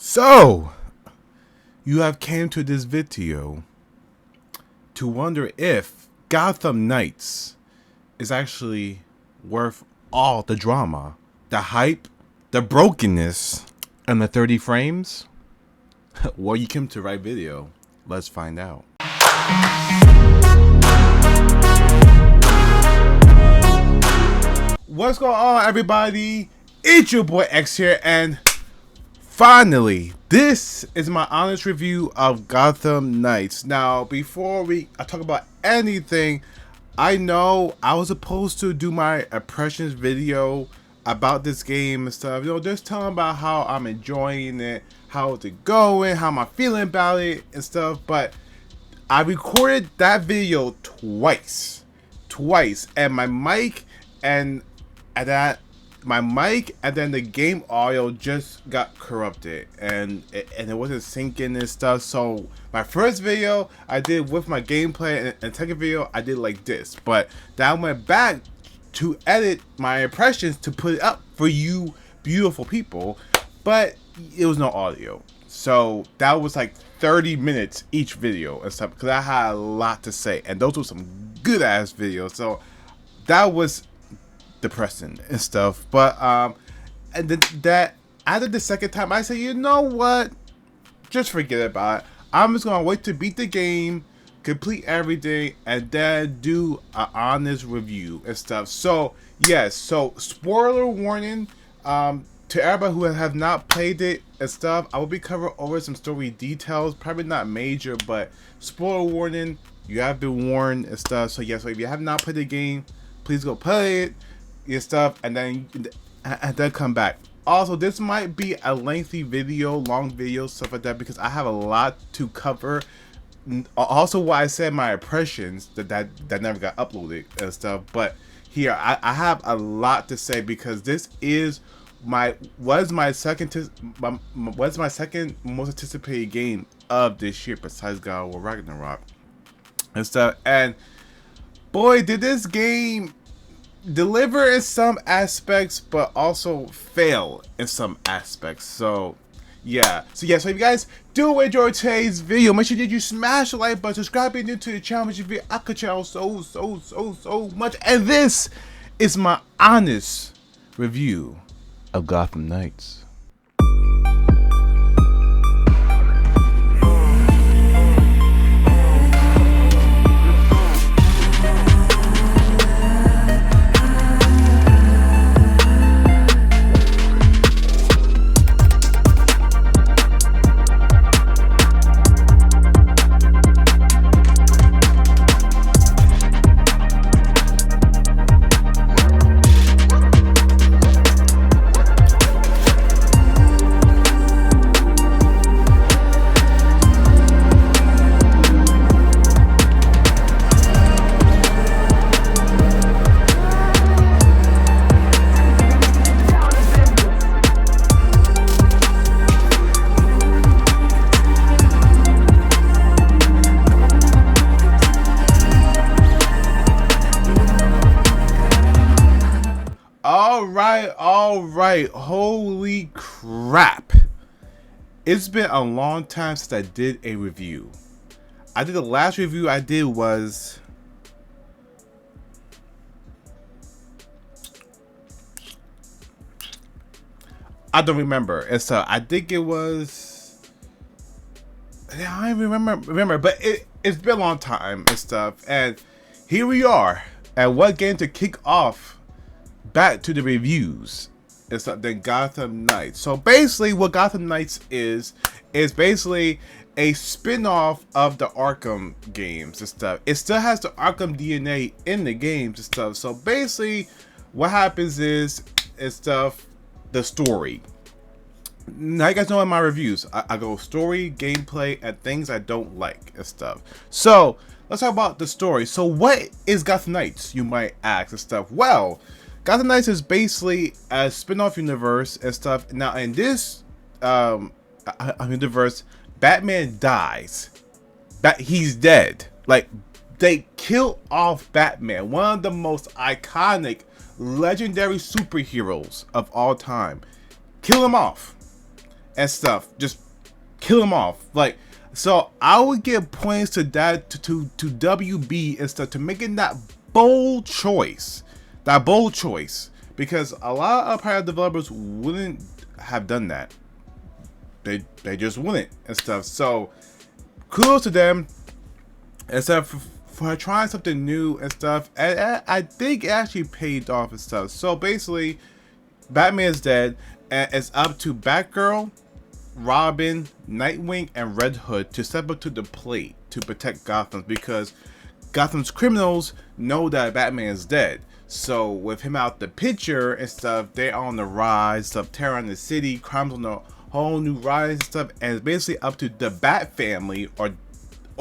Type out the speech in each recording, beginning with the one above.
So, you have came to this video to wonder if Gotham Knights is actually worth all the drama, the hype, the brokenness, and the 30 frames? Well, you came to the right video. Let's find out. What's going on, everybody? It's your boy X here, and finally, this is my honest review of Gotham Knights. Now, before I talk about anything, I know I was supposed to do my impressions video about this game and stuff. Just telling about how I'm enjoying it, how it's going, how am I feeling about it and stuff. But I recorded that video twice, and my mic and then the game audio just got corrupted and it wasn't syncing and stuff. So my first video I did with my gameplay, and second video I did like this, but then I went back to edit my impressions to put it up for you beautiful people, but it was no audio. So that was like 30 minutes each video and stuff, because I had a lot to say, and those were some good ass videos. So that was depressing and stuff. But and that after the second time I said, you know what, just forget about it. I'm just gonna wait to beat the game, complete everything, and then do an honest review and stuff. So yes, so spoiler warning to everybody who have not played it and stuff. I will be covering over some story details, probably not major, but spoiler warning, you have been warned and stuff. So yes, so if you have not played the game, please go play it, your stuff, and then come back. Also, this might be a lengthy video, long video, stuff like that, because I have a lot to cover. Also, why I said my impressions that never got uploaded and stuff. But here I have a lot to say, because this is my second most anticipated game of this year, besides God of War Ragnarok and stuff. And boy, did this game deliver in some aspects, but also fail in some aspects. So yeah, so if you guys do enjoy today's video, make sure that you smash the like button, subscribe if you're new to the channel, which you I could channel so much. And this is my honest review of Gotham Knights. All right, holy crap. It's been a long time since I did a review. I think the last review I did was I don't remember. And so I think it was, I don't remember, but it's been a long time and stuff. And here we are at what game to kick off back to the reviews. It's the Gotham Knights. So basically what Gotham Knights is basically a spin-off of the Arkham games and stuff. It still has the Arkham DNA in the games and stuff. So basically what happens is stuff, the story. Now you guys know in my reviews, I go story, gameplay, and things I don't like and stuff. So let's talk about the story. So what is Gotham Knights, you might ask and stuff? Well, Gotham Knights is basically a spin-off universe and stuff. Now in this universe, Batman dies. He's dead. Like, they kill off Batman, one of the most iconic, legendary superheroes of all time. Kill him off. and stuff. Just kill them off. Like, so I would give points to that to WB and stuff to making that bold choice. That bold choice. Because a lot of prior developers wouldn't have done that. They just wouldn't and stuff. So kudos to them and stuff for trying something new and stuff. And I think it actually paid off and stuff. So basically, Batman is dead, and it's up to Batgirl, Robin, Nightwing, and Red Hood to step up to the plate to protect Gotham, because Gotham's criminals know that Batman is dead. So with him out the picture and stuff, they're on the rise, stuff tearing the city, crimes on the whole new rise and stuff, and it's basically up to the Bat family or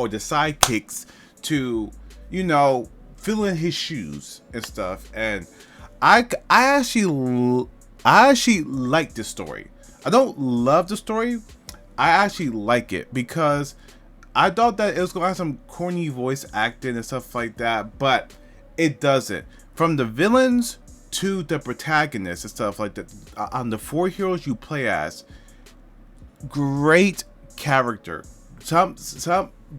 the sidekicks to, you know, fill in his shoes and stuff. And I actually like this story. I don't love the story. I actually like it because I thought that it was gonna have some corny voice acting and stuff like that, but it doesn't. From the villains to the protagonists and stuff like that, on the 4 heroes you play as, great character, some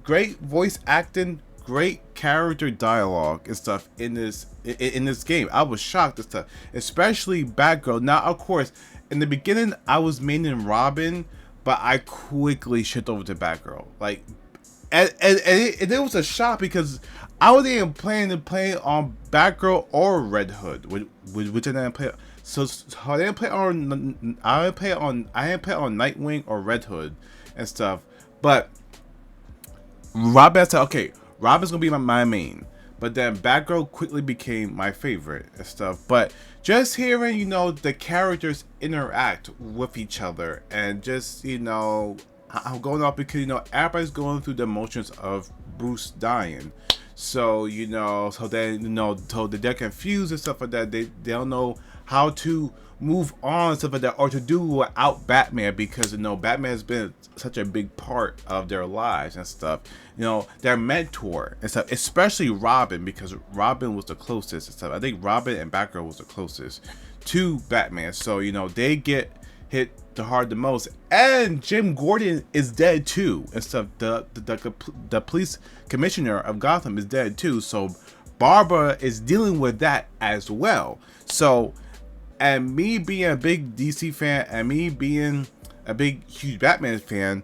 great voice acting, great character dialogue and stuff in this game. I was shocked and stuff, especially Batgirl. Now, of course, in the beginning, I was maining Robin, but I quickly shifted over to Batgirl. Like, and it was a shock because I wasn't even planning to play on Batgirl or Red Hood, which I didn't play. So I didn't play on Nightwing or Red Hood and stuff. But Robin, I said, okay, Robin's gonna be my main. But then Batgirl quickly became my favorite and stuff. But just hearing, you know, the characters interact with each other and just, you know, I'm going off because, you know, everybody's going through the emotions of Bruce dying. So, you know, so then, you know, so they're confused and stuff like that. They don't know how to move on and stuff like that, or to do without Batman, because, you know, Batman has been such a big part of their lives and stuff. You know, their mentor and stuff, especially Robin, because Robin was the closest and stuff. I think Robin and Batgirl was the closest to Batman. So, you know, they get hit the hard the most, and Jim Gordon is dead too and stuff. The police commissioner of Gotham is dead too, so Barbara is dealing with that as well. So, and me being a big DC fan and me being a big huge Batman fan,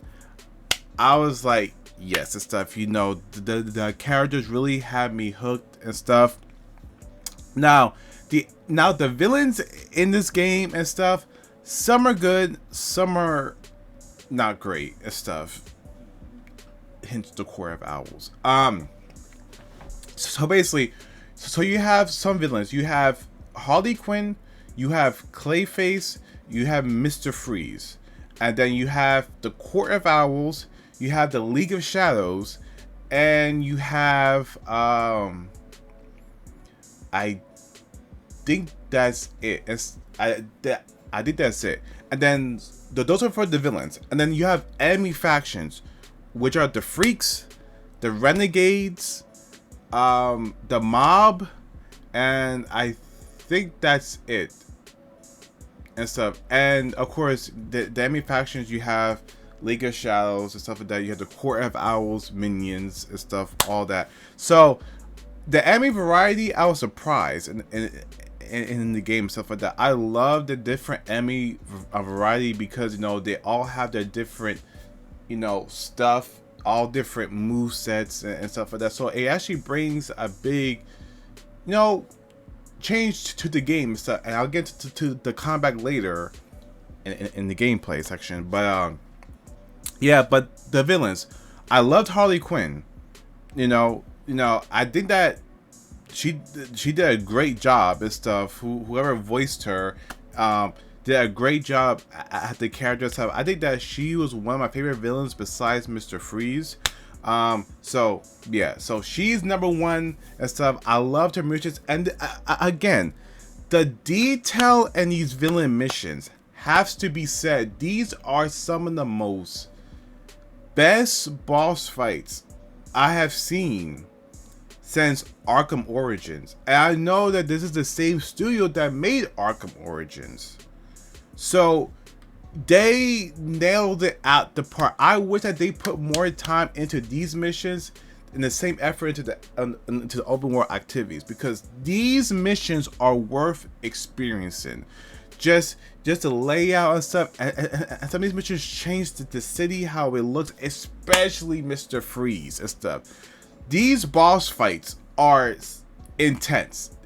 I was like, yes and stuff. You know, the characters really had me hooked and stuff. Now the villains in this game and stuff, some are good, some are not great and stuff. Hence the Court of Owls. So basically, so you have some villains. You have Harley Quinn, you have Clayface, you have Mr. Freeze, and then you have the Court of Owls, you have the League of Shadows, and you have I think that's it. I think that's it. And then those are for the villains. And then you have enemy factions, which are the Freaks, the Renegades, the Mob, and I think that's it and stuff. And of course, the enemy factions, you have League of Shadows and stuff like that. You have the Court of Owls, minions and stuff, all that. So the enemy variety, I was surprised in the game, stuff like that. I love the different enemy variety because, you know, they all have their different, you know, stuff, all different move sets and stuff like that. So it actually brings a big, you know, change to the game stuff. And I'll get to the combat later in the gameplay section. But yeah, but the villains, I loved Harley Quinn. You know, I think that she did a great job and stuff. Whoever voiced her did a great job at the character stuff. I think that she was one of my favorite villains besides Mr. Freeze. So yeah, so she's number one and stuff. I loved her missions, and again, the detail in these villain missions has to be said. These are some of the most best boss fights I have seen since Arkham Origins. And I know that this is the same studio that made Arkham Origins. So they nailed it out the part. I wish that they put more time into these missions and the same effort into the open world activities, because these missions are worth experiencing. Just the layout and stuff, and some of these missions change the city, how it looks, especially Mr. Freeze and stuff. These boss fights are intense.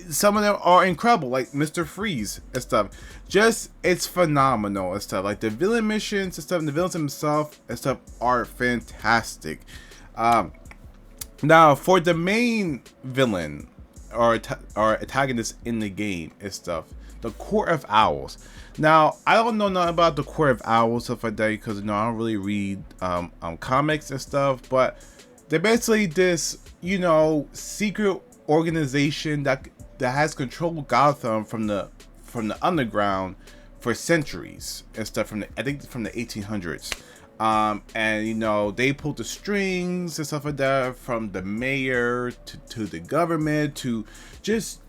Some of them are incredible, like Mr. Freeze and stuff. Just, it's phenomenal and stuff. Like the villain missions and stuff, and the villains themselves and stuff are fantastic. Now, for the main villain or antagonist in the game and stuff, the Court of Owls. Now, I don't know nothing about the Court of Owls, stuff like that, because I don't really read comics and stuff. But they're basically this, secret organization that has controlled Gotham from the underground for centuries and stuff, I think from the 1800s. And they pulled the strings and stuff like that, from the mayor to the government to just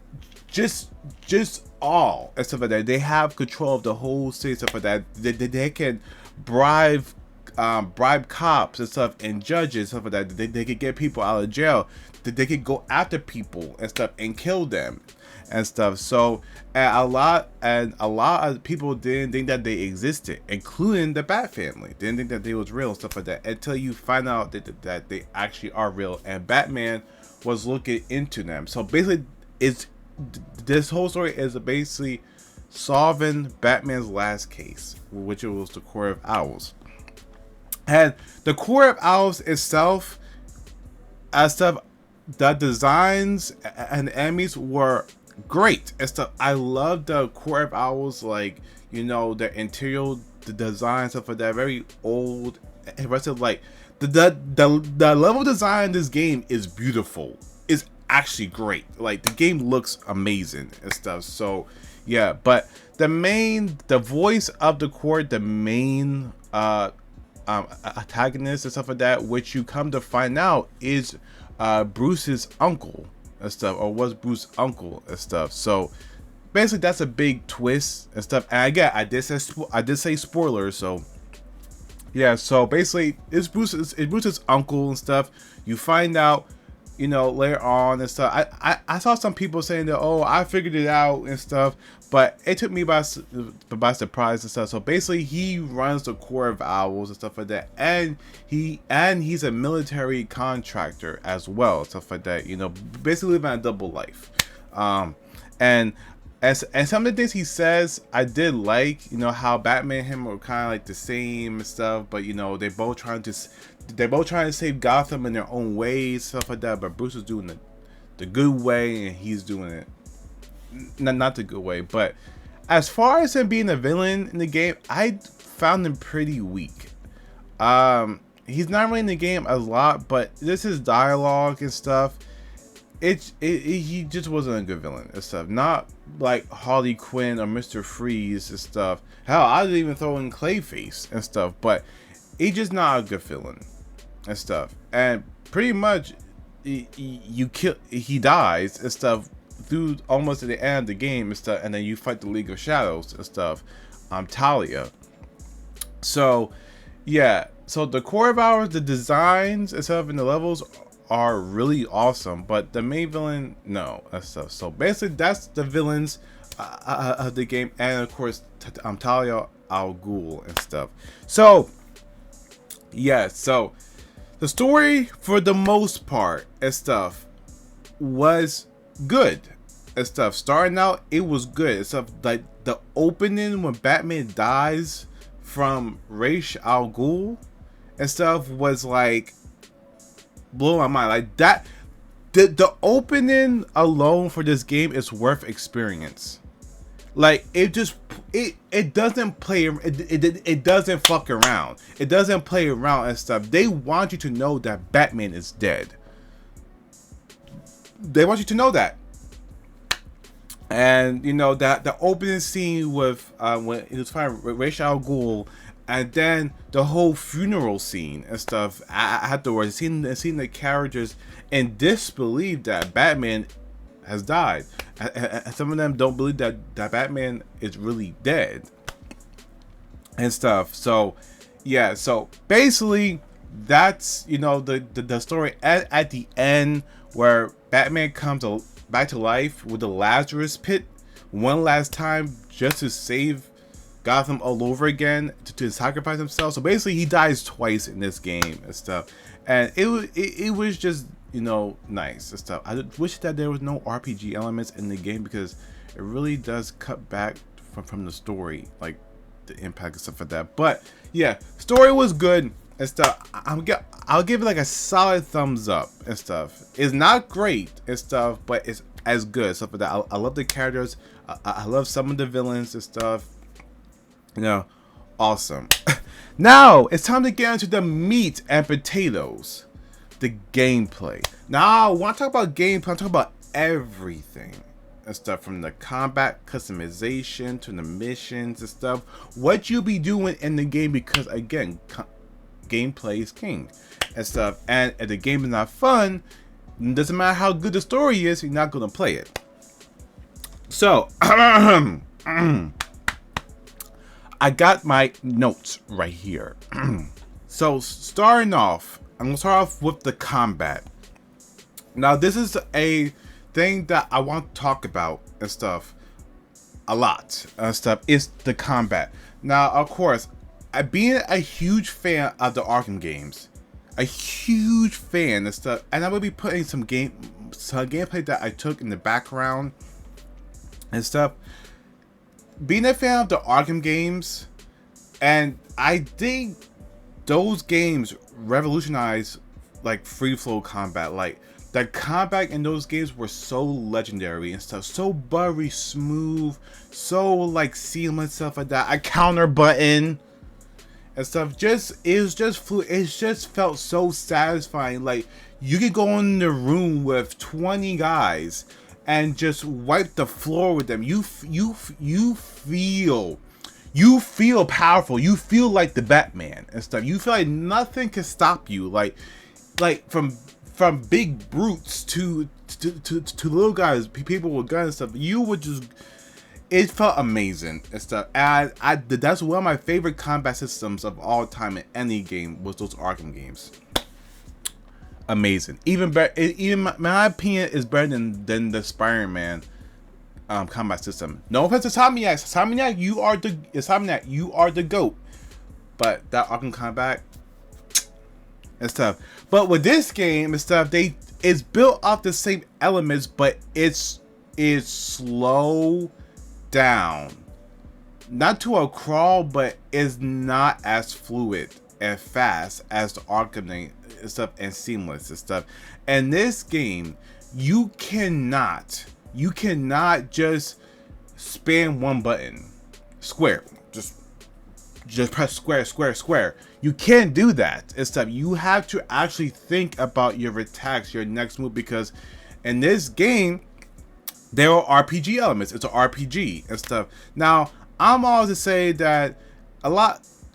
all and stuff like that. They have control of the whole city, stuff like that. They can bribe cops and stuff, and judges, stuff like that. They could get people out of jail. They could go after people and stuff and kill them and stuff. So, and a lot of people didn't think that they existed, including the Bat family. Didn't think that they was real and stuff like that, until you find out that they actually are real, and Batman was looking into them. So basically, this whole story is basically solving Batman's last case, which was the Court of Owls. And the Court of Owls itself, as stuff, the designs and the enemies were great and stuff. I love the Court of Owls, like, the interior, the design, stuff like that, very old. And rest of, like, the level design in this game is beautiful. It's actually great. Like, the game looks amazing and stuff. So yeah, but the voice of the court, the main antagonist and stuff like that, which you come to find out is Bruce's uncle and stuff, or was Bruce's uncle and stuff. So basically, that's a big twist and stuff. And again, I did say spoilers, so yeah. So basically, it's Bruce's uncle and stuff. You find out, later on and stuff. I saw some people saying that, oh, I figured it out and stuff, but it took me by surprise and stuff. So basically, he runs the Court of Owls and stuff like that, and he's a military contractor as well, stuff like that. Basically living a double life. And some of the things he says, I did like, how Batman and him were kind of like the same and stuff, but they're both trying to save Gotham in their own ways, stuff like that. But Bruce is doing the good way, and he's doing it not the good way. But as far as him being a villain in the game, I found him pretty weak. He's not really in the game a lot, but this is dialogue and stuff. He just wasn't a good villain and stuff. Not like Harley Quinn or Mr. Freeze and stuff. Hell, I didn't even throw in Clayface and stuff. But he's just not a good villain and stuff. And pretty much, he dies and stuff through almost at the end of the game and stuff. And then you fight the League of Shadows and stuff. Talia. So yeah. So the Court of Owls, the designs and stuff, and the levels are really awesome, but the main villain, no, and stuff. So basically, that's the villains of the game, and of course, Talia al Ghul and stuff. So yeah, so the story for the most part and stuff was good and stuff. Starting out, it was good and stuff. Like the opening when Batman dies from Ra's al Ghul and stuff was like, blow my mind. Like that, the opening alone for this game is worth experience. Like it doesn't play, it doesn't fuck around. It doesn't play around and stuff. They want you to know that Batman is dead. They want you to know that. And that the opening scene with when he was fighting Ra's al Ghul, and then the whole funeral scene and stuff afterwards, seeing the characters in disbelief that Batman has died. And some of them don't believe that Batman is really dead. and stuff. So yeah, so basically that's the story at the end where Batman comes back to life with the Lazarus pit one last time just to save Gotham all over again, to sacrifice himself. So basically he dies twice in this game and stuff, and it was just nice and stuff. I wish that there was no RPG elements in the game because it really does cut back from the story, like the impact and stuff like that. But yeah, story was good and stuff. I'll give it like a solid thumbs up and stuff. It's not great and stuff, but it's as good stuff like that. I love the characters. I love some of the villains and stuff. Awesome. Now it's time to get into the meat and potatoes, the gameplay. Now when I talk about gameplay, I'm talking about everything and stuff, from the combat customization to the missions and stuff, what you'll be doing in the game, because again, gameplay is king and stuff. And if the game is not fun, it doesn't matter how good the story is, you're not gonna play it. So I got my notes right here. So starting off, I'm gonna start off with the combat. Now this is a thing that I want to talk about and stuff a lot and stuff, is the combat. Now of course, being a huge fan of the Arkham games, a huge fan and stuff, and I will be putting some gameplay that I took in the background and stuff. Being a fan of the Arkham games, and I think those games revolutionized like free flow combat. Like the combat in those games were so legendary and stuff, so buttery smooth, so like seamless stuff like that. A counter button and stuff, it was just fluid. It just felt so satisfying. Like you could go in the room with 20 guys and just wipe the floor with them. You feel powerful. You feel like the Batman and stuff. You feel like nothing can stop you. Like from big brutes to little guys, people with guns and stuff. You would just, it felt amazing and stuff. And that's one of my favorite combat systems of all time in any game, was those Arkham games. Amazing. Even better. Even my opinion is better than the Spider-Man combat system. No offense to Insomniac, you are the GOAT. But that Arkham combat and stuff. But with this game and stuff, it's built off the same elements, but it's slow down. Not to a crawl, but it's not as fluid and fast as the Arkham and stuff, and seamless and stuff. And this game, you cannot just spam one button, square, just press square. You can't do that and stuff. You have to actually think about your attacks, your next move, because in this game there are RPG elements. It's an RPG and stuff. Now I'm always to say that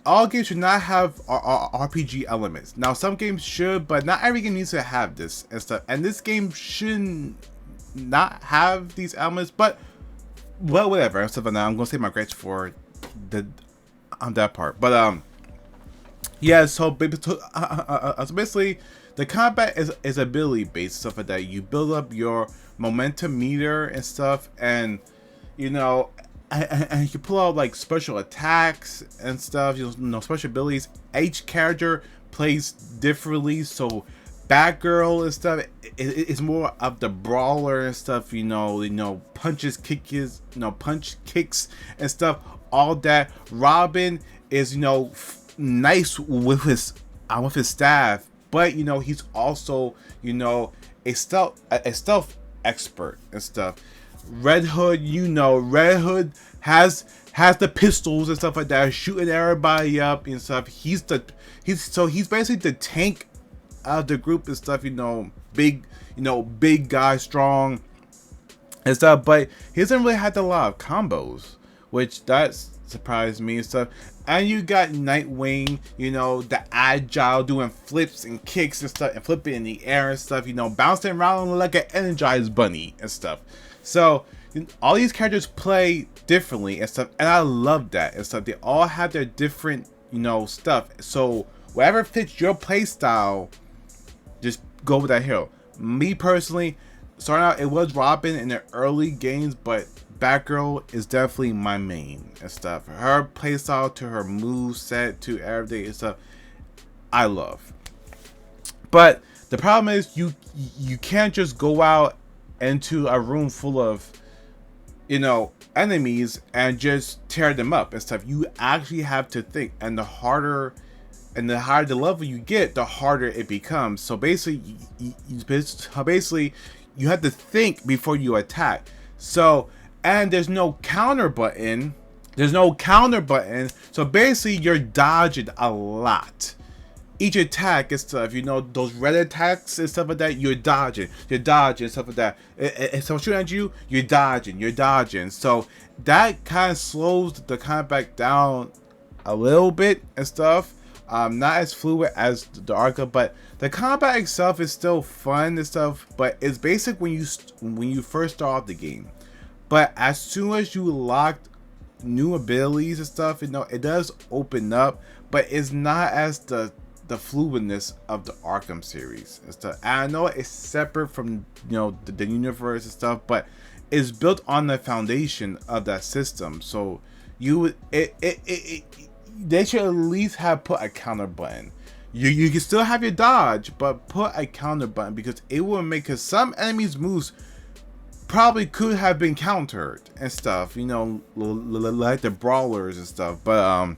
all games should not have RPG elements. Now some games should, but not every game needs to have this and stuff. And this game shouldn't not have these elements, but well, whatever and stuff. Now I'm gonna say my grades for on that part. But yeah, so basically the combat is ability based stuff like that. You build up your momentum meter and stuff, and and you pull out like special attacks and stuff, special abilities. Each character plays differently, so Batgirl and stuff is more of the brawler and stuff, punches, punch kicks and stuff, all that. Robin is nice with his staff, but he's also a stealth expert and stuff. Red Hood, Red Hood has the pistols and stuff like that, shooting everybody up and stuff. He's basically the tank of the group and stuff. Big guy, strong and stuff. But he doesn't really have a lot of combos, which that surprised me and stuff. And you got Nightwing, the agile, doing flips and kicks and stuff, and flipping in the air and stuff. Bouncing around like an energized bunny and stuff. So, all these characters play differently and stuff, and I love that and stuff. They all have their different, stuff. So whatever fits your play style, just go with that hero. Me personally, starting out, it was Robin in the early games, but Batgirl is definitely my main and stuff. Her playstyle to her move set to everything and stuff, I love. But the problem is you can't just go out into a room full of enemies and just tear them up and stuff. You actually have to think, and the higher the level you get, the harder it becomes. So basically, you have to think before you attack. So, and there's no counter button. So basically, you're dodging a lot. Each attack and stuff, those red attacks and stuff like that, you're dodging and stuff like that. And so shooting at you, you're dodging. So that kind of slows the combat down a little bit and stuff. Not as fluid as the Arkham, but the combat itself is still fun and stuff. But it's basic when you first start off the game. But as soon as you lock new abilities and stuff, it does open up, but it's not as the fluidness of the Arkham series and stuff. And I know it's separate from the universe and stuff, but it's built on the foundation of that system. So they should at least have put a counter button. You can still have your dodge, but put a counter button, because it will make, because some enemies' moves probably could have been countered and stuff, like the brawlers and stuff. But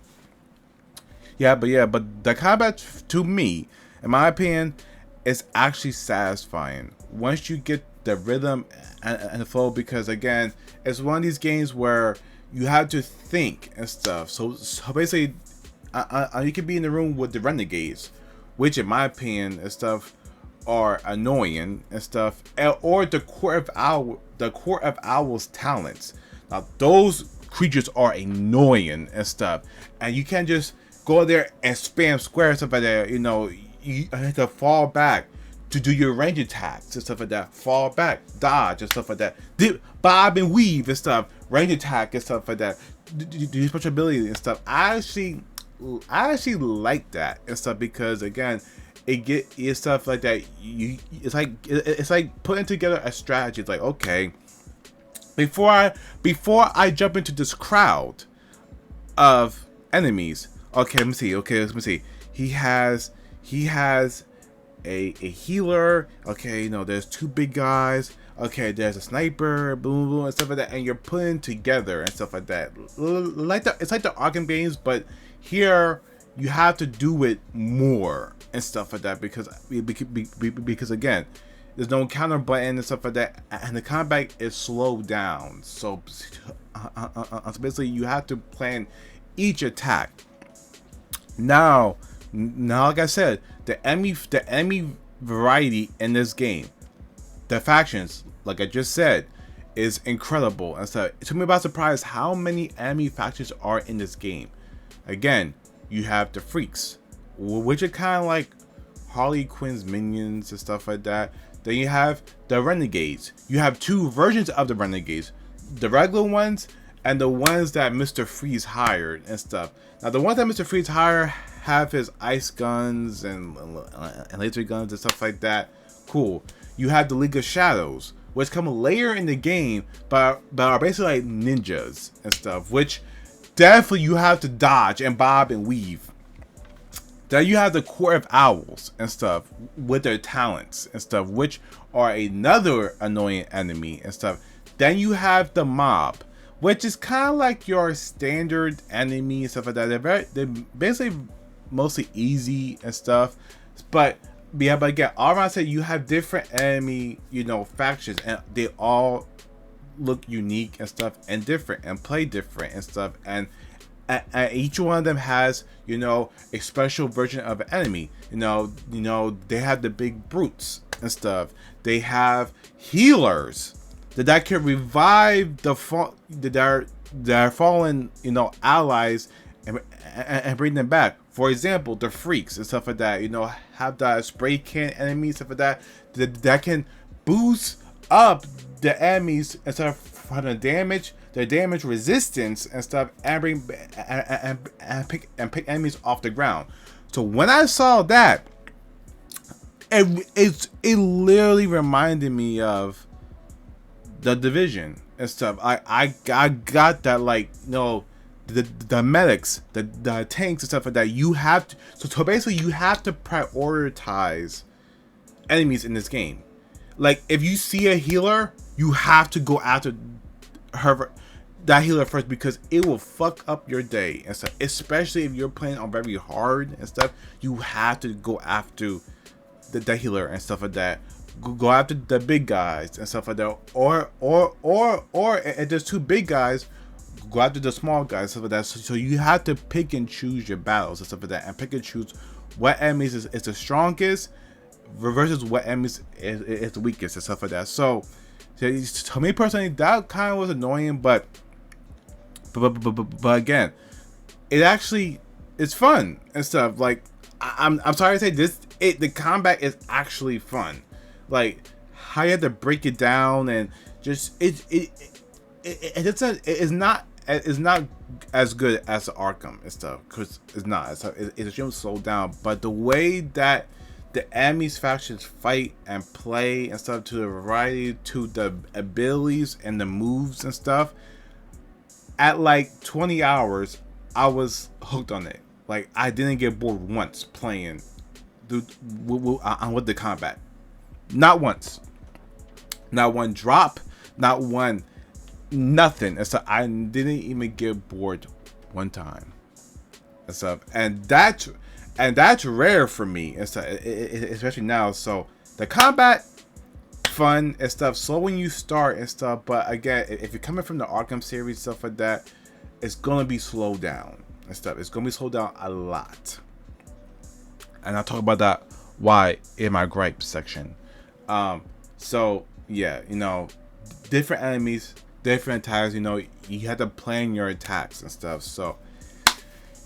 but the combat, to me, in my opinion, is actually satisfying once you get the rhythm and the flow, because again, it's one of these games where you have to think and stuff. So basically, you can be in the room with the renegades, which in my opinion and stuff are annoying and stuff, or the Court of Owl's talents. Now those creatures are annoying and stuff, and you can't just go there and spam square and stuff like that. You have to fall back to do your range attacks and stuff like that. Fall back, dodge and stuff like that. Bob and weave and stuff. Range attack and stuff like that. Do special abilities and stuff. I actually like that and stuff, because again, it's stuff like that. It's like putting together a strategy. It's like, okay, before I jump into this crowd of enemies, okay, let me see. He has a healer. Okay, there's two big guys. Okay, there's a sniper, boom, boom, and stuff like that, and you're putting together and stuff like that. It's like the Arkham games, but here you have to do it more and stuff like that, because again, there's no counter button and stuff like that, and the combat is slowed down. So basically, you have to plan each attack. Now, like I said, the enemy variety in this game, the factions, like I just said, is incredible. And so it took me by surprise how many enemy factions are in this game. Again, you have the Freaks, which are kind of like Harley Quinn's minions and stuff like that. Then you have the Renegades. You have two versions of the Renegades, the regular ones and the ones that Mr. Freeze hired and stuff. Now the ones that Mr. Freeze hired have his ice guns and laser guns and stuff like that. Cool. You have the League of Shadows, which come later in the game, but are basically like ninjas and stuff, which definitely you have to dodge and bob and weave. Then you have the Court of Owls and stuff with their talents and stuff, which are another annoying enemy and stuff. Then you have the Mob, which is kind of like your standard enemy and stuff like that. They're basically mostly easy and stuff, but again, all around, say you have different enemy, factions, and they all look unique and stuff, and different, and play different and stuff, and each one of them has, a special version of an enemy. They have the big brutes and stuff. They have healers that can revive their fallen, allies and bring them back. For example, the Freaks and stuff like that, have that spray can enemies, stuff like that can boost up the enemies and stuff for the damage, their damage resistance and stuff, and bring and pick enemies off the ground. So when I saw that, it literally reminded me of the Division and stuff. I got that, like, you know, the medics, the tanks and stuff like that. You have to, so basically you have to prioritize enemies in this game. Like, if you see a healer, you have to go after that healer first, because it will fuck up your day and stuff. Especially if you're playing on very hard and stuff, you have to go after the healer and stuff like that. Go after the big guys and stuff like that. Or if there's two big guys, go after the small guys and stuff like that. So you have to pick and choose your battles and stuff like that, and pick and choose what enemies is the strongest versus what enemies is the weakest and stuff like that. So to me personally, that kind of was annoying, but again, it actually is fun and stuff. Like, I'm sorry to say this, the combat is actually fun. Like, how you have to break it down, and just it's not as good as the Arkham and stuff, because it's not. It's extremely slowed down. But the way that the enemies factions fight and play and stuff, to the variety, to the abilities and the moves and stuff, at like 20 hours, I was hooked on it. Like, I didn't get bored once playing with the combat. Not once. Not one drop. Not one nothing. And so I didn't even get bored one time. And stuff. And that's rare for me. And stuff, especially now. So the combat, fun and stuff. Slow when you start and stuff. But again, if you're coming from the Arkham series, stuff like that, it's gonna be slowed down and stuff. It's gonna be slowed down a lot. And I'll talk about that why in my gripe section. So yeah, you know, different enemies, different attacks, you know, you have to plan your attacks and stuff. So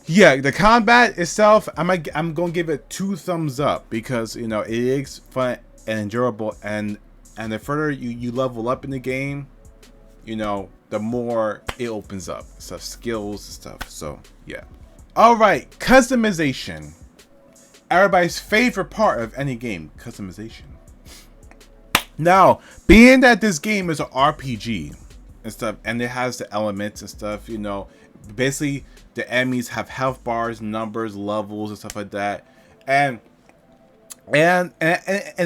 yeah, the combat itself, I'm gonna give it 2 thumbs up, because, you know, it is fun and enjoyable, and the further you level up in the game, you know, the more it opens up stuff, skills and stuff. So yeah. All right, customization. Everybody's favorite part of any game, customization. Now, being that this game is an RPG and stuff, and it has the elements and stuff, you know, basically the enemies have health bars, numbers, levels, and stuff like that, and in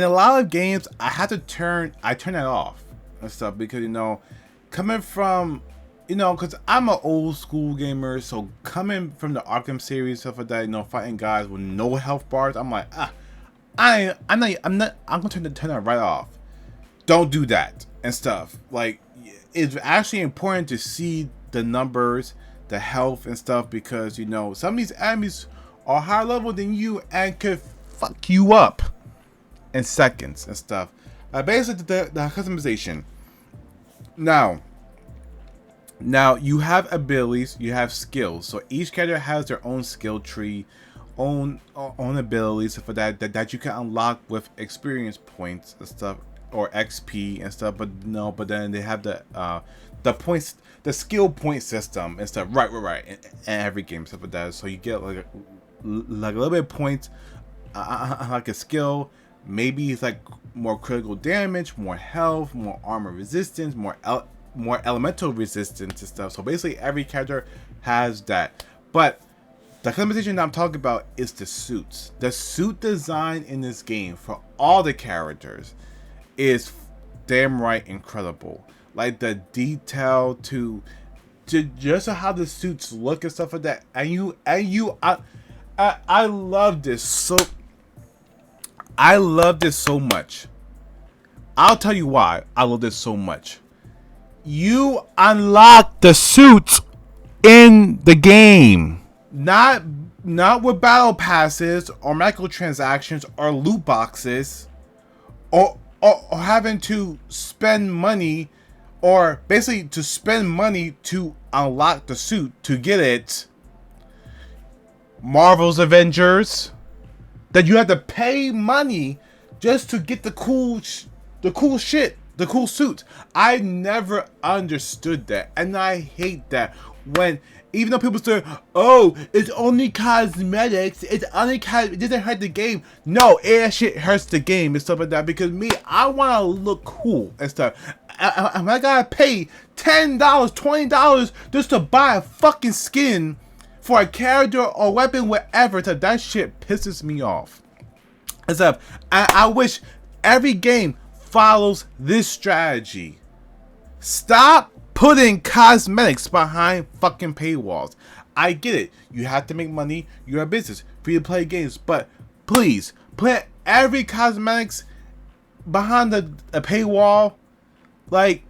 a lot of games, I turn that off and stuff, because, you know, coming from, you know, because I'm an old school gamer, so coming from the Arkham series, stuff like that, you know, fighting guys with no health bars, I'm like, I'm gonna turn that right off. Don't do that and stuff. Like, it's actually important to see the numbers, the health and stuff, because, you know, some of these enemies are higher level than you and could fuck you up in seconds and stuff. Basically, the customization. Now you have abilities, you have skills. So each character has their own skill tree, own abilities for that you can unlock with experience points and stuff, or XP and stuff. But then they have the points, the skill point system and stuff. Right. In every game, stuff like that. So you get like a little bit of points, like a skill. Maybe it's like more critical damage, more health, more armor resistance, more elemental resistance and stuff. So basically every character has that. But the customization that I'm talking about is the suits. The suit design in this game for all the characters is damn right incredible. Like the detail to just how the suits look and stuff like that. I love this so. I love this so much. I'll tell you why I love this so much. You unlock the suits in the game, not with battle passes or microtransactions or loot boxes, or having to spend money, or basically to spend money to unlock the suit to get it. Marvel's Avengers, that you have to pay money just to get the cool shit the cool suits. I never understood that, and I hate that when even though people say, "Oh, it's only cosmetics. It's only it doesn't hurt the game." No, it shit hurts the game and stuff like that. Because me, I want to look cool and stuff. I gotta pay $10, $20 just to buy a fucking skin for a character or weapon, whatever. So that shit pisses me off. And stuff. I wish every game follows this strategy. Stop putting cosmetics behind fucking paywalls. I get it. You have to make money. You're a business. Free to play games. But please, put every cosmetics behind a paywall. Like,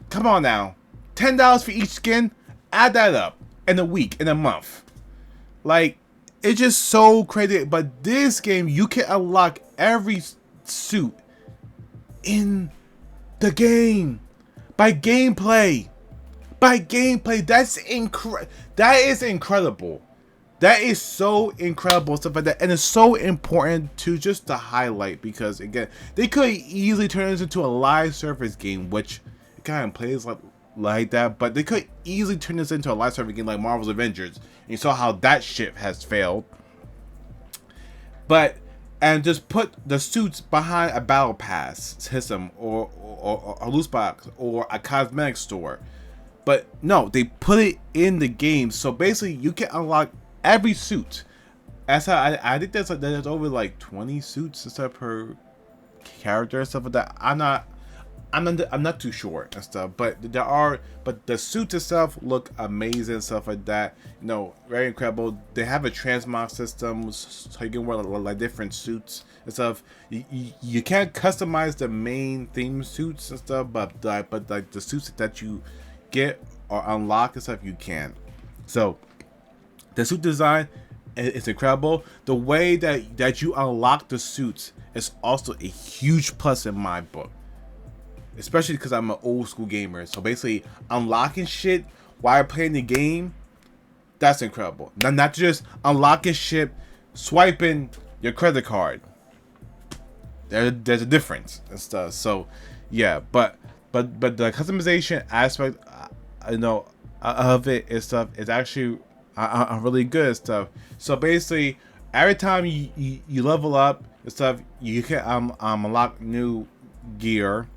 come on now. $10 for each skin. Add that up in a week, in a month. Like, it's just so crazy. But this game, you can unlock every suit in the game. By gameplay. That's that is incredible. That is so incredible, stuff like that. And it's so important to just to highlight, because again, they could easily turn this into a live service game, which it kind of plays like that, but they could easily turn this into a live service game like Marvel's Avengers. And you saw how that ship has failed. But and just put the suits behind a battle pass system or a loot box or a cosmetic store. But no, they put it in the game, so basically you can unlock every suit. That's how I think there's over like 20 suits and stuff per character and stuff like that. I'm not too sure and stuff, but the suits itself look amazing and stuff like that. You know, very incredible. They have a transmog system, so you can wear like different suits and stuff. You can't customize the main theme suits and stuff, but like the suits that you get or unlock and stuff, you can. So the suit design is incredible. The way that you unlock the suits is also a huge plus in my book. Especially because I'm an old school gamer. So basically, unlocking shit while playing the game, that's incredible. Not just unlocking shit, swiping your credit card. There's a difference and stuff. So, yeah. But the customization aspect, you know, of it and stuff is actually really good and stuff. So basically, every time you level up and stuff, you can unlock new gear.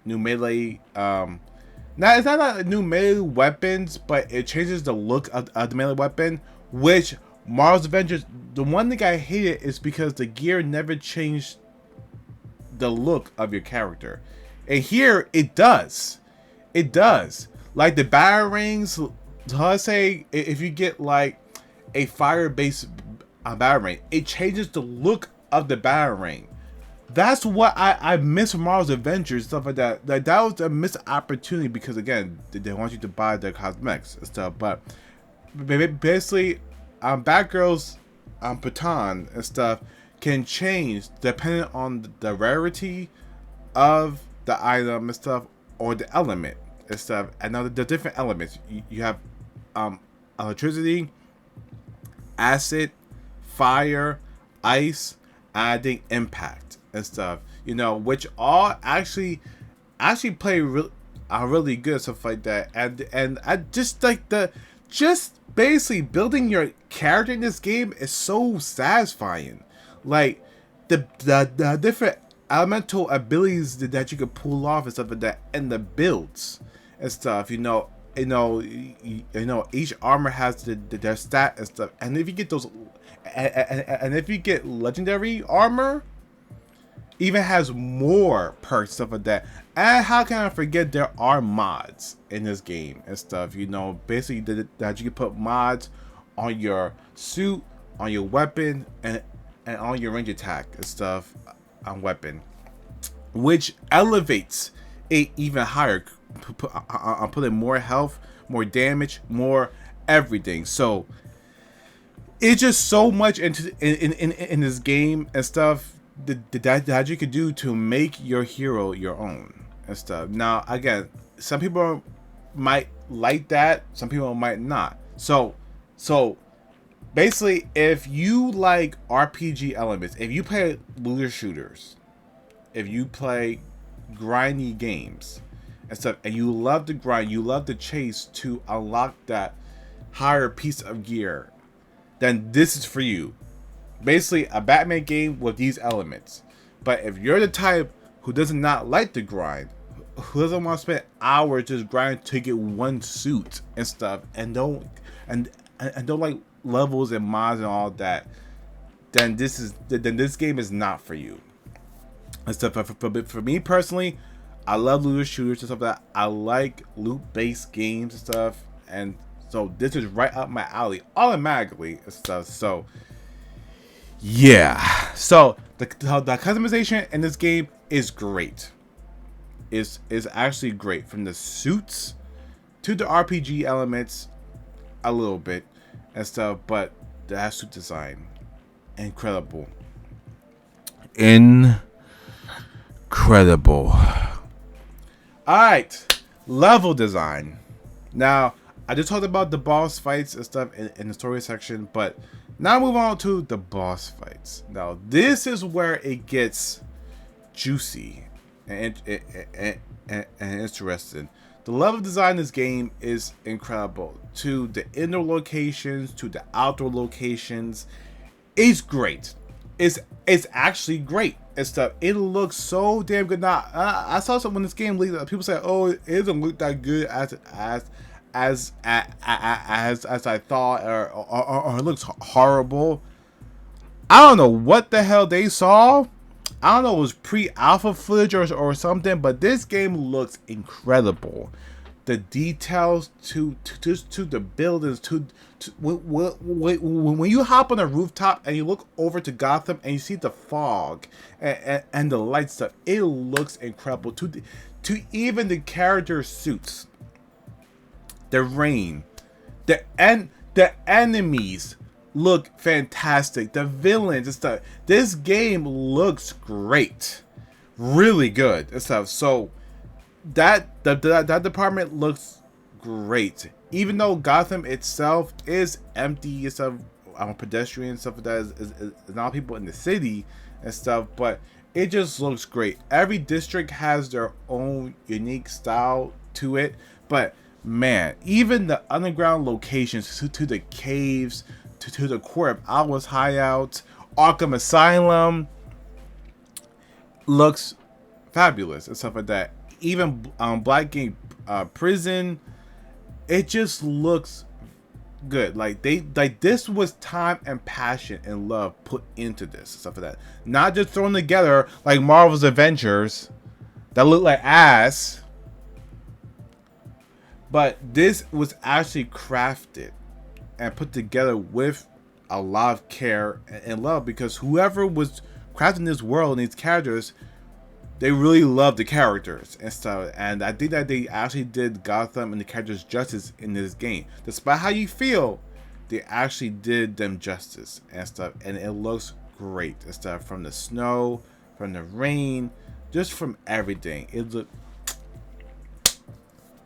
New melee, it's not like new melee weapons, but it changes the look of the melee weapon. Which Marvel's Avengers, the one thing I hated is because the gear never changed the look of your character, and here it does. It does. Like the battle rings. So let's say if you get like a fire-based battle ring, it changes the look of the battle ring. That's what I miss from Marvel's Avengers, stuff like that. Like that was a missed opportunity because again, they want you to buy their cosmetics and stuff. But basically, Batgirl's baton and stuff can change depending on the rarity of the item and stuff, or the element and stuff. And now the different elements you have, electricity, acid, fire, ice, adding impact and stuff, you know, which all actually play really good, stuff like that. And I just like just basically building your character in this game is so satisfying. Like the different elemental abilities that you can pull off and stuff like that, and the builds and stuff, you know, each armor has their stat and stuff. And if you get those, and if you get legendary armor, even has more perks, stuff like that. And how can I forget there are mods in this game and stuff, you know, basically that you can put mods on your suit, on your weapon, and on your range attack and stuff on weapon, which elevates it even higher. I'm putting more health, more damage, more everything. So it's just so much in this game and stuff that you could do to make your hero your own and stuff. Now again, some people might like that, some people might not. So basically, if you like RPG elements, if you play looter shooters, if you play grindy games and stuff, and you love the grind, you love the chase to unlock that higher piece of gear, then this is for you. Basically, a Batman game with these elements. But if you're the type who does not like the grind, who doesn't want to spend hours just grinding to get one suit and stuff, and don't like levels and mods and all that, then this game is not for you. And stuff. For me personally, I love looter shooters and stuff like that. I like loot-based games and stuff, and so this is right up my alley automatically and stuff. So yeah, so the customization in this game is great. Is actually great, from the suits to the RPG elements a little bit and stuff, but the suit design, incredible. Incredible. Alright, level design. Now, I just talked about the boss fights and stuff in the story section, but now move on to the boss fights. Now, this is where it gets juicy and interesting. The level design in this game is incredible. To the indoor locations, to the outdoor locations, it's great. It's actually great and stuff. It looks so damn good. Now, I saw something when this game leaked. People say, "Oh, it doesn't look that good as I thought, or it looks horrible." I don't know what the hell they saw. I don't know, it was pre-alpha footage or something, but this game looks incredible. The details to the buildings, when you hop on a rooftop and you look over to Gotham and you see the fog and the light stuff, it looks incredible. To even the character suits, the rain, the enemies look fantastic. The villains and stuff. This game looks great, really good and stuff. So that department looks great. Even though Gotham itself is empty and stuff, pedestrian stuff like that is not people in the city and stuff, but it just looks great. Every district has their own unique style to it, but man, even the underground locations to the caves, to the core of Alwa's Hideout, Arkham Asylum, looks fabulous and stuff like that. Even Blackgate Prison, it just looks good. Like this was time and passion and love put into this and stuff like that. Not just thrown together like Marvel's Avengers that look like ass, but this was actually crafted and put together with a lot of care and love, because whoever was crafting this world and these characters, they really love the characters and stuff. And I think that they actually did Gotham and the characters justice in this game. Despite how you feel, they actually did them justice and stuff. And it looks great and stuff, from the snow, from the rain, just from everything. It looked,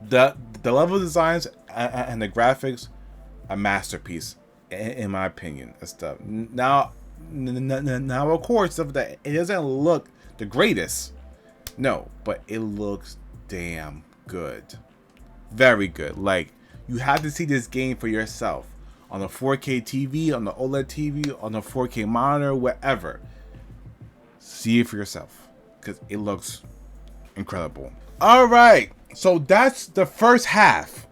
the level designs and the graphics, a masterpiece in my opinion and stuff. Now of course, stuff that it doesn't look the greatest, no, but it looks damn good, very good. Like, you have to see this game for yourself on a 4K TV, on the OLED TV, on a 4K monitor, whatever. See it for yourself, because it looks incredible. All right, so that's the first half.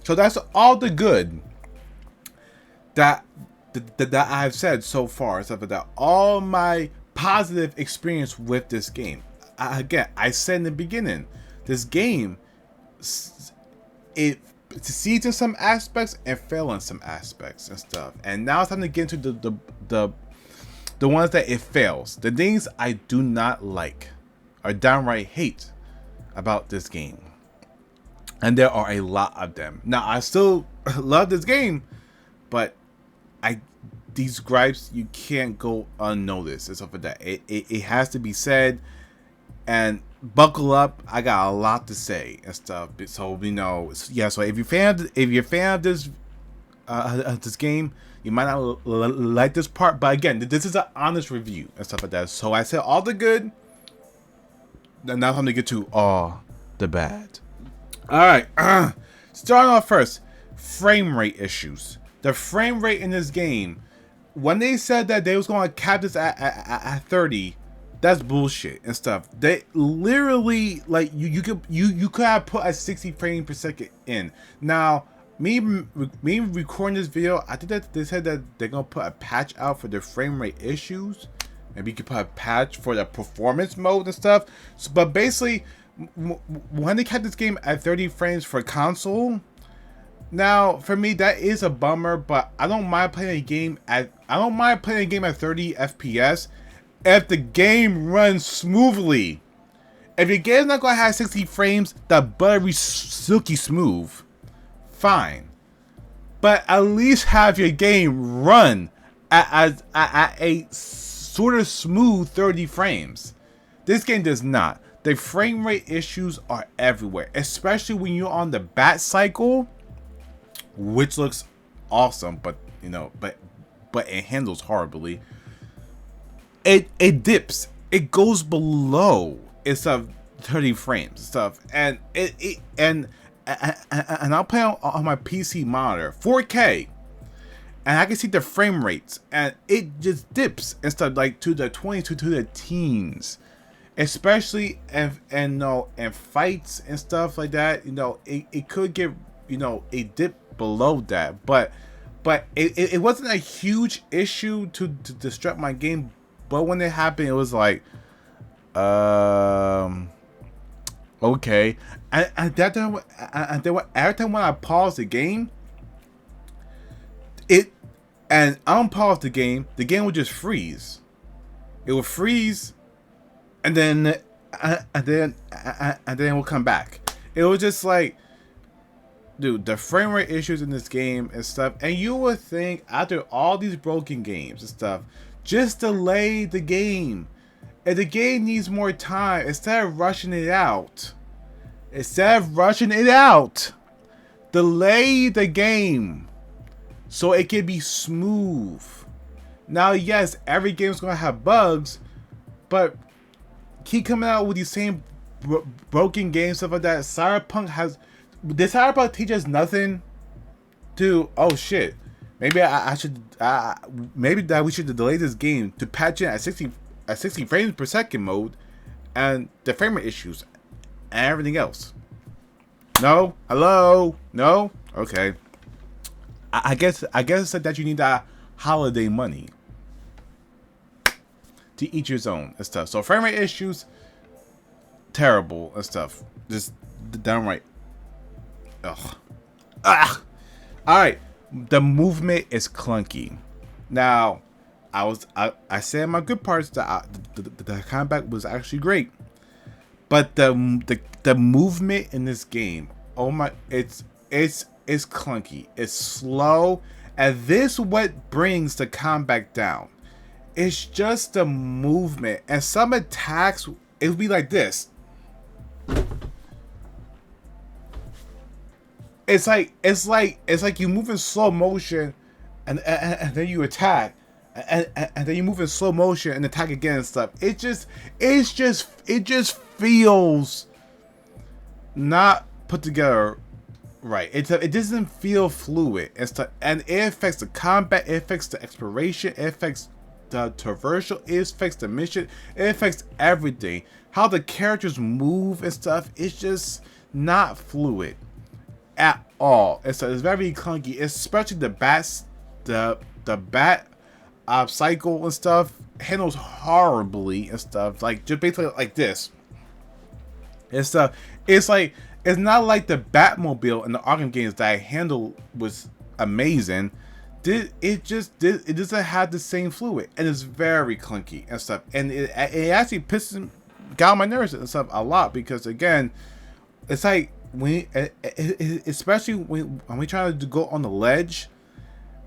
So that's all the good that I've said so far, stuff like that. All my positive experience with this game. Again, I said in the beginning, this game, it succeeds in some aspects and fails in some aspects and stuff. And now it's time to get into the ones that it fails. The things I do not like or downright hate about this game. And there are a lot of them. Now, I still love this game, but these gripes, you can't go unnoticed and stuff like that. It has to be said, and buckle up. I got a lot to say and stuff. So yeah. So if you're a fan of this game, you might not like this part. But again, this is an honest review and stuff like that. So I said all the good, now time to get to all the bad. All right, starting off first, frame rate issues. The frame rate in this game, when they said that they was going to cap this at 30, that's bullshit and stuff. They literally, like, you could have put a 60 frames per second in. Now, me recording this video, I think that they said that they're gonna put a patch out for the frame rate issues. Maybe you could put a patch for the performance mode and stuff. So, but basically, when they kept this game at 30 frames for console, now for me that is a bummer. But I don't mind playing a game at 30 FPS if the game runs smoothly. If your game's not gonna have 60 frames, the buttery silky smooth, fine. But at least have your game run at a sort of smooth 30 frames. This game does not. The frame rate issues are everywhere, especially when you're on the bat cycle, which looks awesome, but it handles horribly. It dips. It goes below instead of 30 frames stuff, and and I'll play on my PC monitor 4K, and I can see the frame rates, and it just dips instead of like to the 20s to the teens. Especially in fights and stuff like that, it could get a dip below that, but it wasn't a huge issue to disrupt my game. But when it happened, it was like, okay, and that time, every time when I paused the game, and I unpaused the game would just freeze. It would freeze. And then it will come back. It was just like, dude, the frame rate issues in this game and stuff. And you would think after all these broken games and stuff, just delay the game. If the game needs more time, instead of rushing it out, delay the game so it can be smooth. Now, yes, every game's gonna have bugs, but keep coming out with these same broken games, stuff like that. Did Cyberpunk teach us nothing? Oh shit, maybe maybe that we should delay this game to patch it at 60 frames per second mode, and the frame rate issues and everything else. No, hello, no, okay. I guess it's like that you need that holiday money to each his own and stuff. So frame rate issues, terrible and stuff. Just downright. Ugh. Ah. All right. The movement is clunky. Now, I said my good parts that the combat was actually great, but the movement in this game, oh my, it's clunky. It's slow, and this what brings the combat down. It's just the movement, and some attacks it would be like this. It's like you move in slow motion, and then you attack, and then you move in slow motion and attack again and stuff. It just feels not put together right. It doesn't feel fluid and stuff, and it affects the combat. It affects the exploration. It affects the traversal, it affects the mission, it affects everything. How the characters move and stuff, it's just not fluid at all. It's very clunky, especially the bat cycle and stuff handles horribly and stuff. Like just basically like this. It's like it's not like the Batmobile in the Arkham games that I handled was amazing. It doesn't have the same fluid, and it's very clunky and stuff, and it actually got on my nerves and stuff a lot, because again, it's like especially when we try to go on the ledge,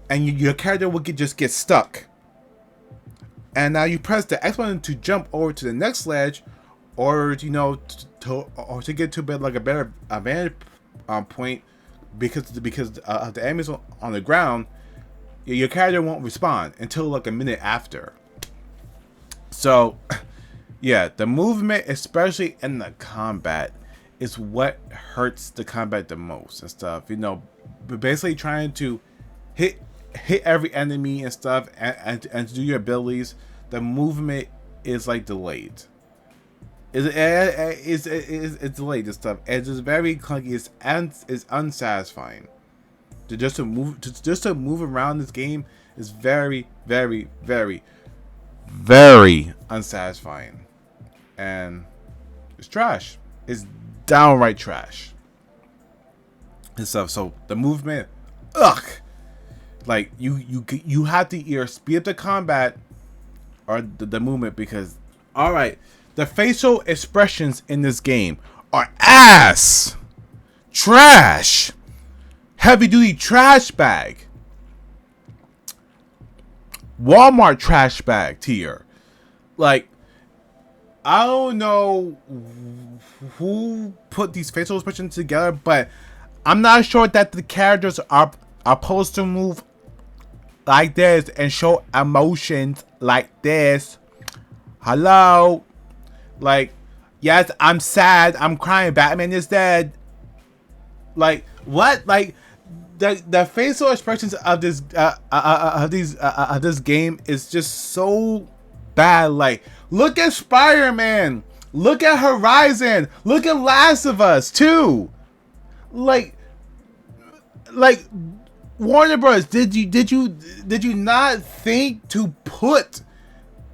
and your character will just get stuck, and now you press the X button to jump over to the next ledge, or to get to like a better vantage point, because of the enemies on the ground. Your character won't respond until like a minute after. So Yeah, the movement, especially in the combat, is what hurts the combat the most and stuff. You know, basically trying to hit every enemy and stuff, and to do your abilities. The movement is like delayed. It's delayed and stuff. It's just very clunky. It's unsatisfying. To move around this game is very, very, very, very unsatisfying, and it's trash. It's downright trash and stuff. So the movement, ugh, like you have to either speed up the combat or the movement, because all right, the facial expressions in this game are ass, trash, heavy duty trash bag, Walmart trash bag tier. Like, I don't know who put these facial expressions together, but I'm not sure that the characters are supposed to move like this and show emotions like this. Hello? Like, yes, I'm sad, I'm crying, Batman is dead. Like, what? Like, the facial expressions of this this game is just so bad. Like, look at Spider-Man, look at Horizon, look at Last of Us 2. Like Warner Bros. Did you not think to put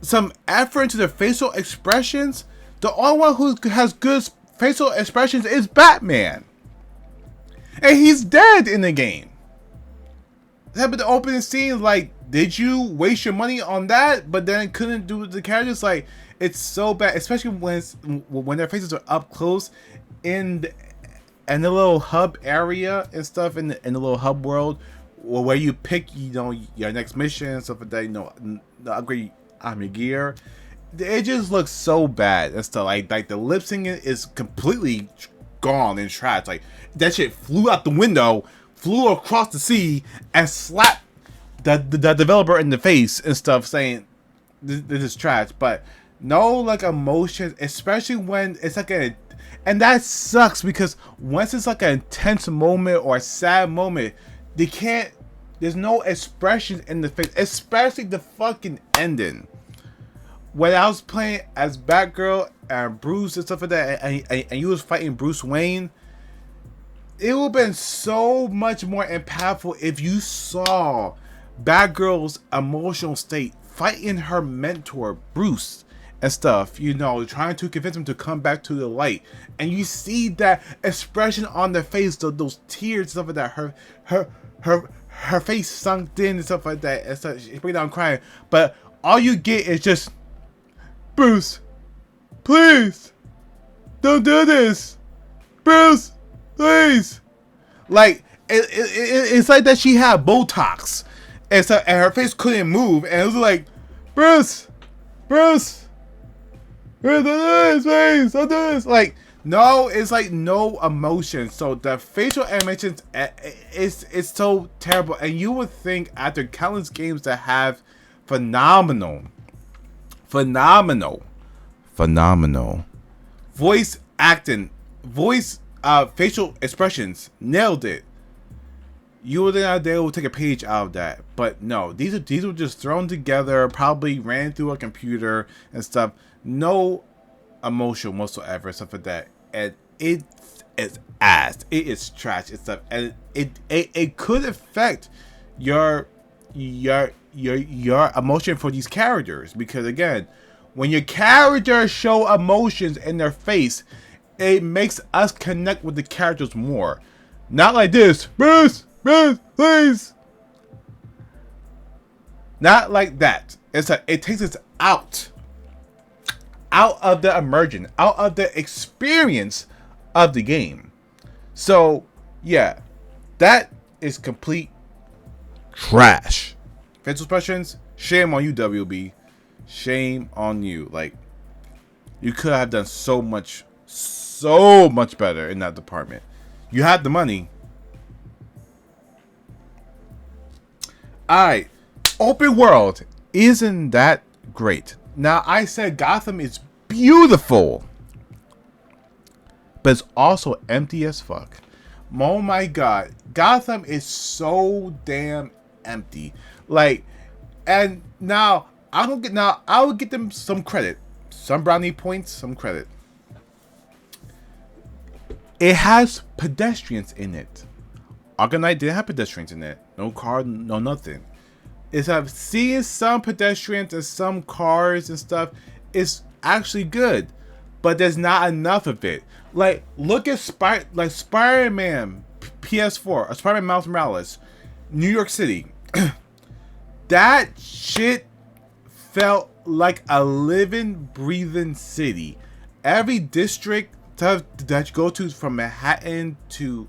some effort into the facial expressions? The only one who has good facial expressions is Batman, and he's dead in the game. That but the opening scene, like, did you waste your money on that? But then couldn't do the characters. Like, it's so bad, especially when their faces are up close in the little hub area and stuff, in the little hub world, where you pick, you know, your next mission and stuff like that. You know, upgrade your gear. It just looks so bad and stuff. Like the lip syncing is completely gone and trash. Like, that shit flew out the window, flew across the sea, and slapped the developer in the face and stuff, saying this is trash. But no, like, emotions, especially when it's like and that sucks, because once it's like an intense moment or a sad moment, there's no expression in the face, especially the fucking ending. When I was playing as Batgirl and Bruce and stuff like that, and you was fighting Bruce Wayne, it would have been so much more impactful if you saw Batgirl's emotional state fighting her mentor Bruce and stuff, you know, trying to convince him to come back to the light, and you see that expression on their face, those tears and stuff like that, her face sunk in and stuff like that, and stuff, she's breaking down crying, but all you get is just, Bruce, please, don't do this, Bruce, please. Like, it's like that she had Botox, and so, and her face couldn't move, and it was like, Bruce, don't do this, please, don't do this. Like, no, it's like no emotion. So the facial animations is so terrible, and you would think after countless games that have phenomenal voice acting, facial expressions, nailed it, you would think they would take a page out of that. But no, these were just thrown together, probably ran through a computer and stuff. No emotion whatsoever, stuff like that. And it is ass. It is trash and stuff. And it could affect your emotion for these characters, because again, when your characters show emotions in their face, it makes us connect with the characters more. Not like this, Bruce, please. Not like that. It's like it takes us out of the immersion, out of the experience of the game. So yeah, that is complete trash. Facial expressions, shame on you, WB. Shame on you. Like, you could have done so much better in that department. You had the money. Alright, open world isn't that great. Now, I said Gotham is beautiful, but it's also empty as fuck. Oh my god, Gotham is so damn empty. Like, and now I would get them some credit, some brownie points, some credit. It has pedestrians in it. Arkham Knight didn't have pedestrians in it. No car, no nothing. It's seeing some pedestrians and some cars and stuff is actually good, but there's not enough of it. Like, look at Spider-Man PS4 or Spider-Man Miles Morales, New York City. That shit felt like a living, breathing city. Every district that you go to, from Manhattan to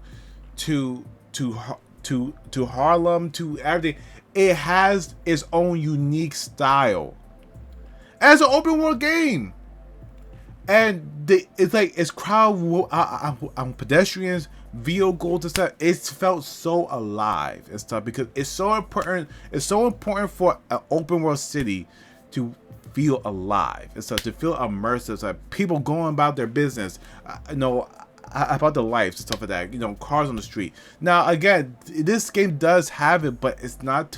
Harlem to everything, it has its own unique style. As an open world game, and it's crowd pedestrians, vehicles and stuff. It's felt so alive and stuff because it's so important. It's so important for an open world city to feel alive and stuff, to feel immersive. So people going about their business, about their lives and stuff like that. Cars on the street. Now again, this game does have it, but it's not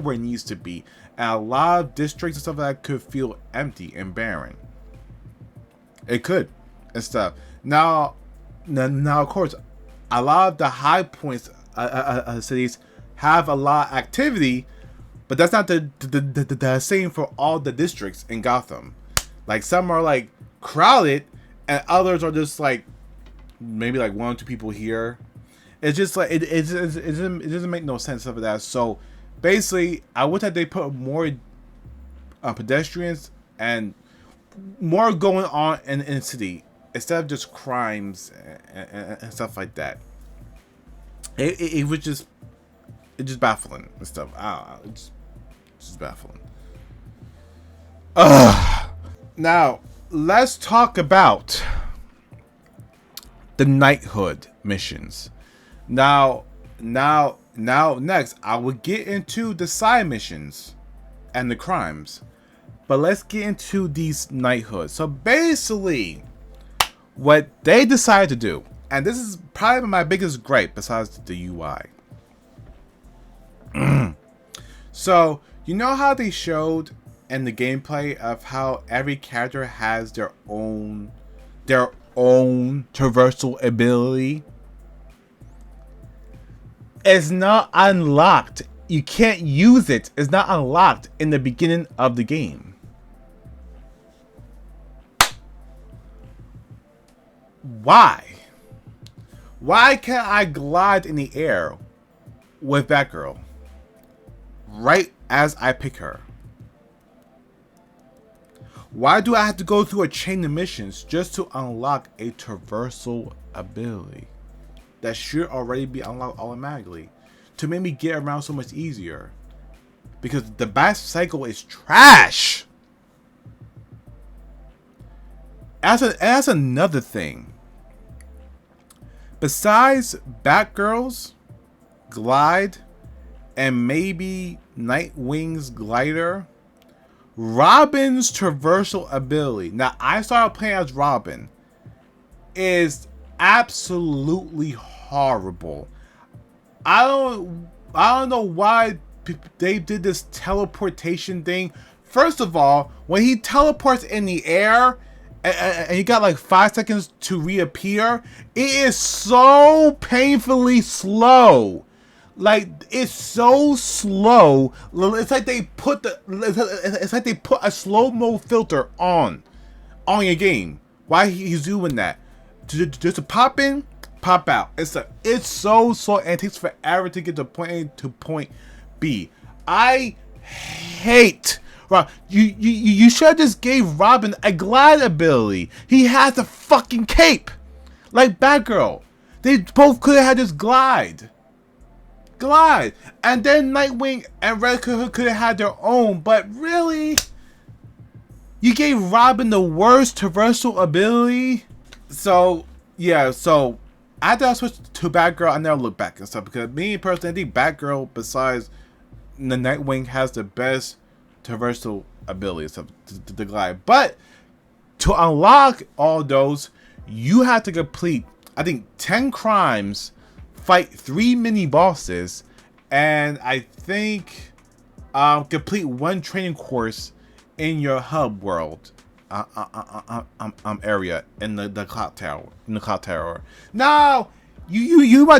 where it needs to be. And a lot of districts and stuff like that could feel empty and barren. It could and stuff. Now, of course, a lot of the high points cities have a lot of activity, but that's not the same for all the districts in Gotham. Like, some are like crowded, and others are just like maybe like 1 or 2 people here. It's just like it doesn't make no sense of that. So basically, I wish that they put more pedestrians and more going on in the city instead of just crimes and stuff like that. It was just baffling and stuff. It's just baffling. Now let's talk about the knighthood missions. Now next I will get into the side missions and the crimes. But let's get into these knighthoods. So basically, what they decided to do, and this is probably my biggest gripe besides the UI. So, you know how they showed in the gameplay of how every character has their own traversal ability? It's not unlocked. You can't use it. It's not unlocked in the beginning of the game. Why? Why can't I glide in the air with Batgirl right as I pick her? Why do I have to go through a chain of missions just to unlock a traversal ability that should already be unlocked automatically to make me get around so much easier? Because the battle cycle is trash. That's another thing. Besides Batgirl's glide and maybe Nightwing's glider, Robin's traversal ability, now I started playing as Robin, is absolutely horrible. I don't know why they did this teleportation thing. First of all, when he teleports in the air and you got like 5 seconds to reappear, it is so painfully slow. Like, it's so slow. It's like they put a slow-mo filter on your game. Why he's doing that? Just to pop in, pop out. It's so slow, and it takes forever to get to point A to point B. I hate Rob. You should have just gave Robin a glide ability. He has a fucking cape, like Batgirl. They both could have had this glide, and then Nightwing and Red Hood could have had their own. But really, you gave Robin the worst traversal ability. So yeah, so after I switched to Batgirl, I never looked back and stuff, because me personally, I think Batgirl, besides the Nightwing, has the best traversal ability, so to glide. But To unlock all those, you have to complete, I think, 10 crimes, fight 3 mini bosses, and I think complete 1 training course in your hub world area in the clock tower. Now, you might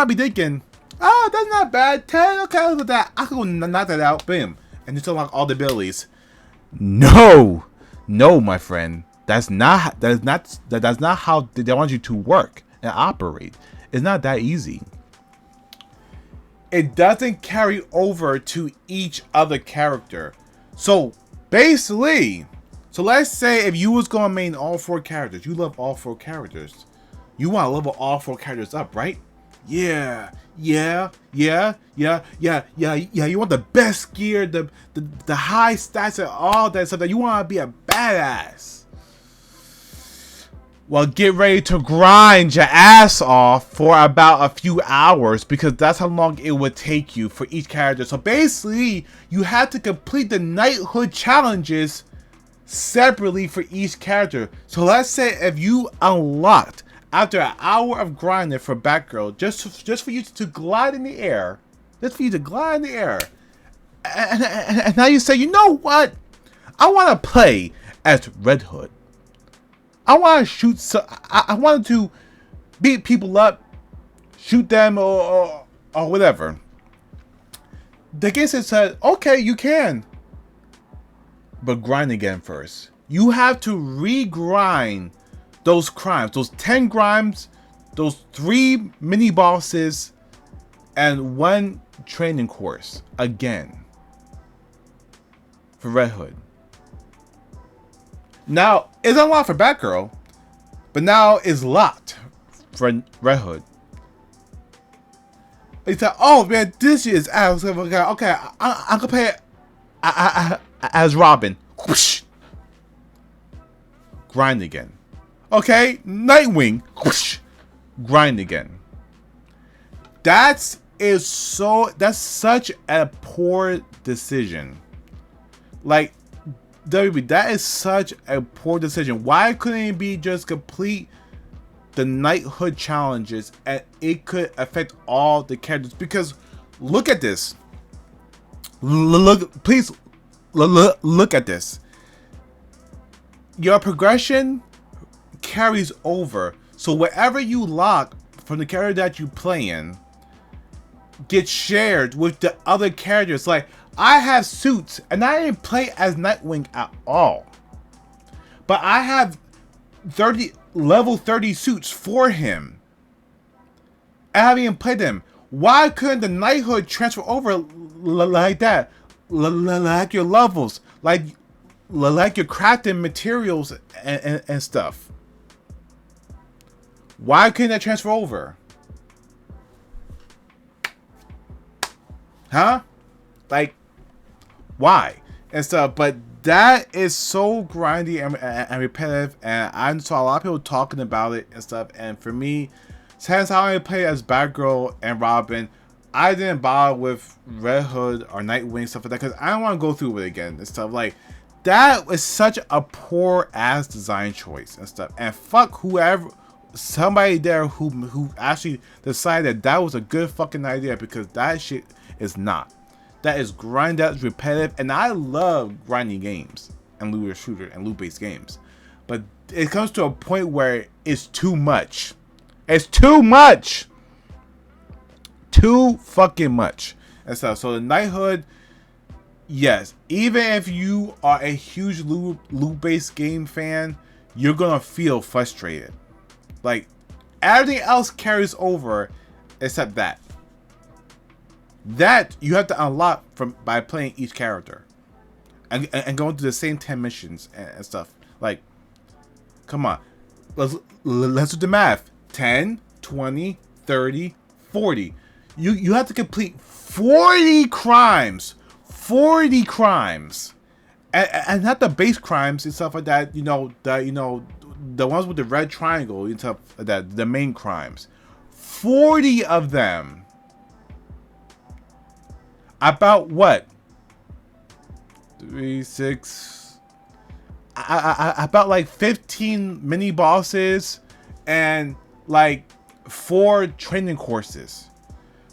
be thinking, oh, that's not bad. 10, okay, look at that. I can go knock that out. Bam, and just unlock all the abilities. No, my friend. That's not how they want you to work and operate. It's not that easy. It doesn't carry over to each other character. So basically, let's say if you was going to main all 4 characters, you love all 4 characters. You want to level all 4 characters up, right? Yeah. You want the best gear, the high stats and all that stuff. That you want to be a badass. Well, get ready to grind your ass off for about a few hours, because that's how long it would take you for each character. So basically, you have to complete the knighthood challenges separately for each character. So let's say if you unlocked after an hour of grinding for Batgirl, just for you to glide in the air, and now you say, you know what? I want to play as Red Hood. I want to shoot. I wanted to beat people up, shoot them, or whatever. The game said, okay, you can, but grind again first. You have to re-grind those crimes, those 10 crimes, those 3 mini bosses, and 1 training course again for Red Hood. Now, it's unlocked for Batgirl, but now it's locked for Red Hood. He said, oh man, this is Alex. Okay, I'm gonna play as Robin. Whoosh. Grind again. Okay, Nightwing. Whoosh. Grind again. That's such a poor decision. Like, WB, that is such a poor decision. Why couldn't it be just complete the knighthood challenges and it could affect all the characters? Because look at this. Please look at this. Your progression carries over. So whatever you lock from the character that you play in gets shared with the other characters. Like, I have suits, and I didn't play as Nightwing at all. But I have level 30 suits for him. I haven't even played them. Why couldn't the knighthood transfer over like that? Like your levels, like your crafting materials and stuff. Why couldn't that transfer over? Huh? Like, why? And stuff. But that is so grindy and repetitive, and I saw a lot of people talking about it and stuff. And for me, since I play as Batgirl and Robin, I didn't bother with Red Hood or Nightwing, stuff like that, because I don't want to go through it again and stuff. Like, that was such a poor ass design choice and stuff. And fuck whoever, somebody there who actually decided that was a good fucking idea, because that shit is not. That is grind, that's repetitive, and I love grinding games and loot shooter and loot based games, but it comes to a point where it's too much. It's too much. Too fucking much and stuff. So the knighthood, yes, even if you are a huge loot based game fan, you're gonna feel frustrated. Like, everything else carries over except that. That you have to unlock by playing each character and going through the same 10 missions and stuff. Like, come on, let's do the math. 10, 20, 30, 40. You have to complete 40 crimes. 40 crimes. And not the base crimes and stuff like that, the ones with the red triangle and stuff like that, the main crimes. 40 of them. About what? 3, 6. about like 15 mini bosses and like 4 training courses.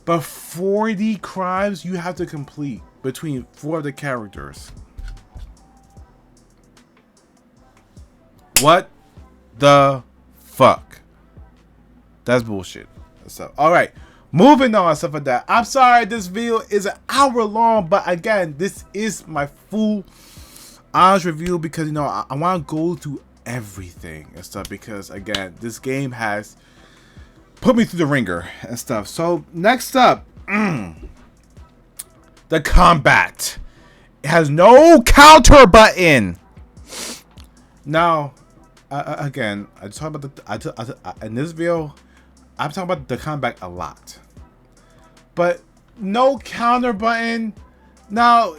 But 40 crimes you have to complete between 4 of the characters. What the fuck? That's bullshit. So, alright. Moving on, stuff like that. I'm sorry this video is an hour long, but again, this is my full honest review because, you know, I want to go through everything and stuff because, again, this game has put me through the ringer and stuff. So, next up, the combat. It has no counter button. Now, again, I talk about in this video, I'm talking about the combat a lot, but no counter button. Now,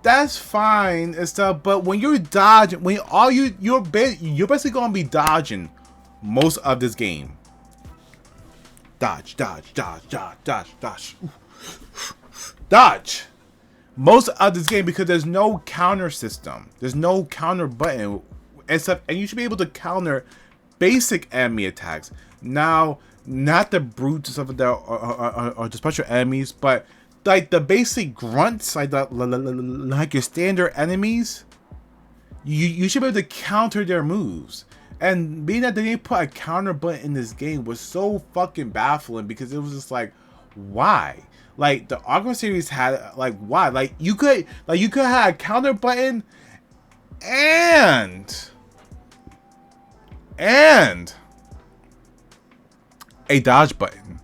that's fine and stuff, but when you're dodging, when you're basically gonna be dodging most of this game. Dodge, dodge, dodge, dodge, dodge, dodge, dodge. Most of this game because there's no counter system. There's no counter button and stuff, and you should be able to counter basic enemy attacks. Now, not the brutes and stuff like that, or the special enemies, but like the basic grunts, like your standard enemies. You should be able to counter their moves. And being that they didn't put a counter button in this game was so fucking baffling because it was just like, why? Like the Arkham series had like why? Like you could have a counter button and a dodge button.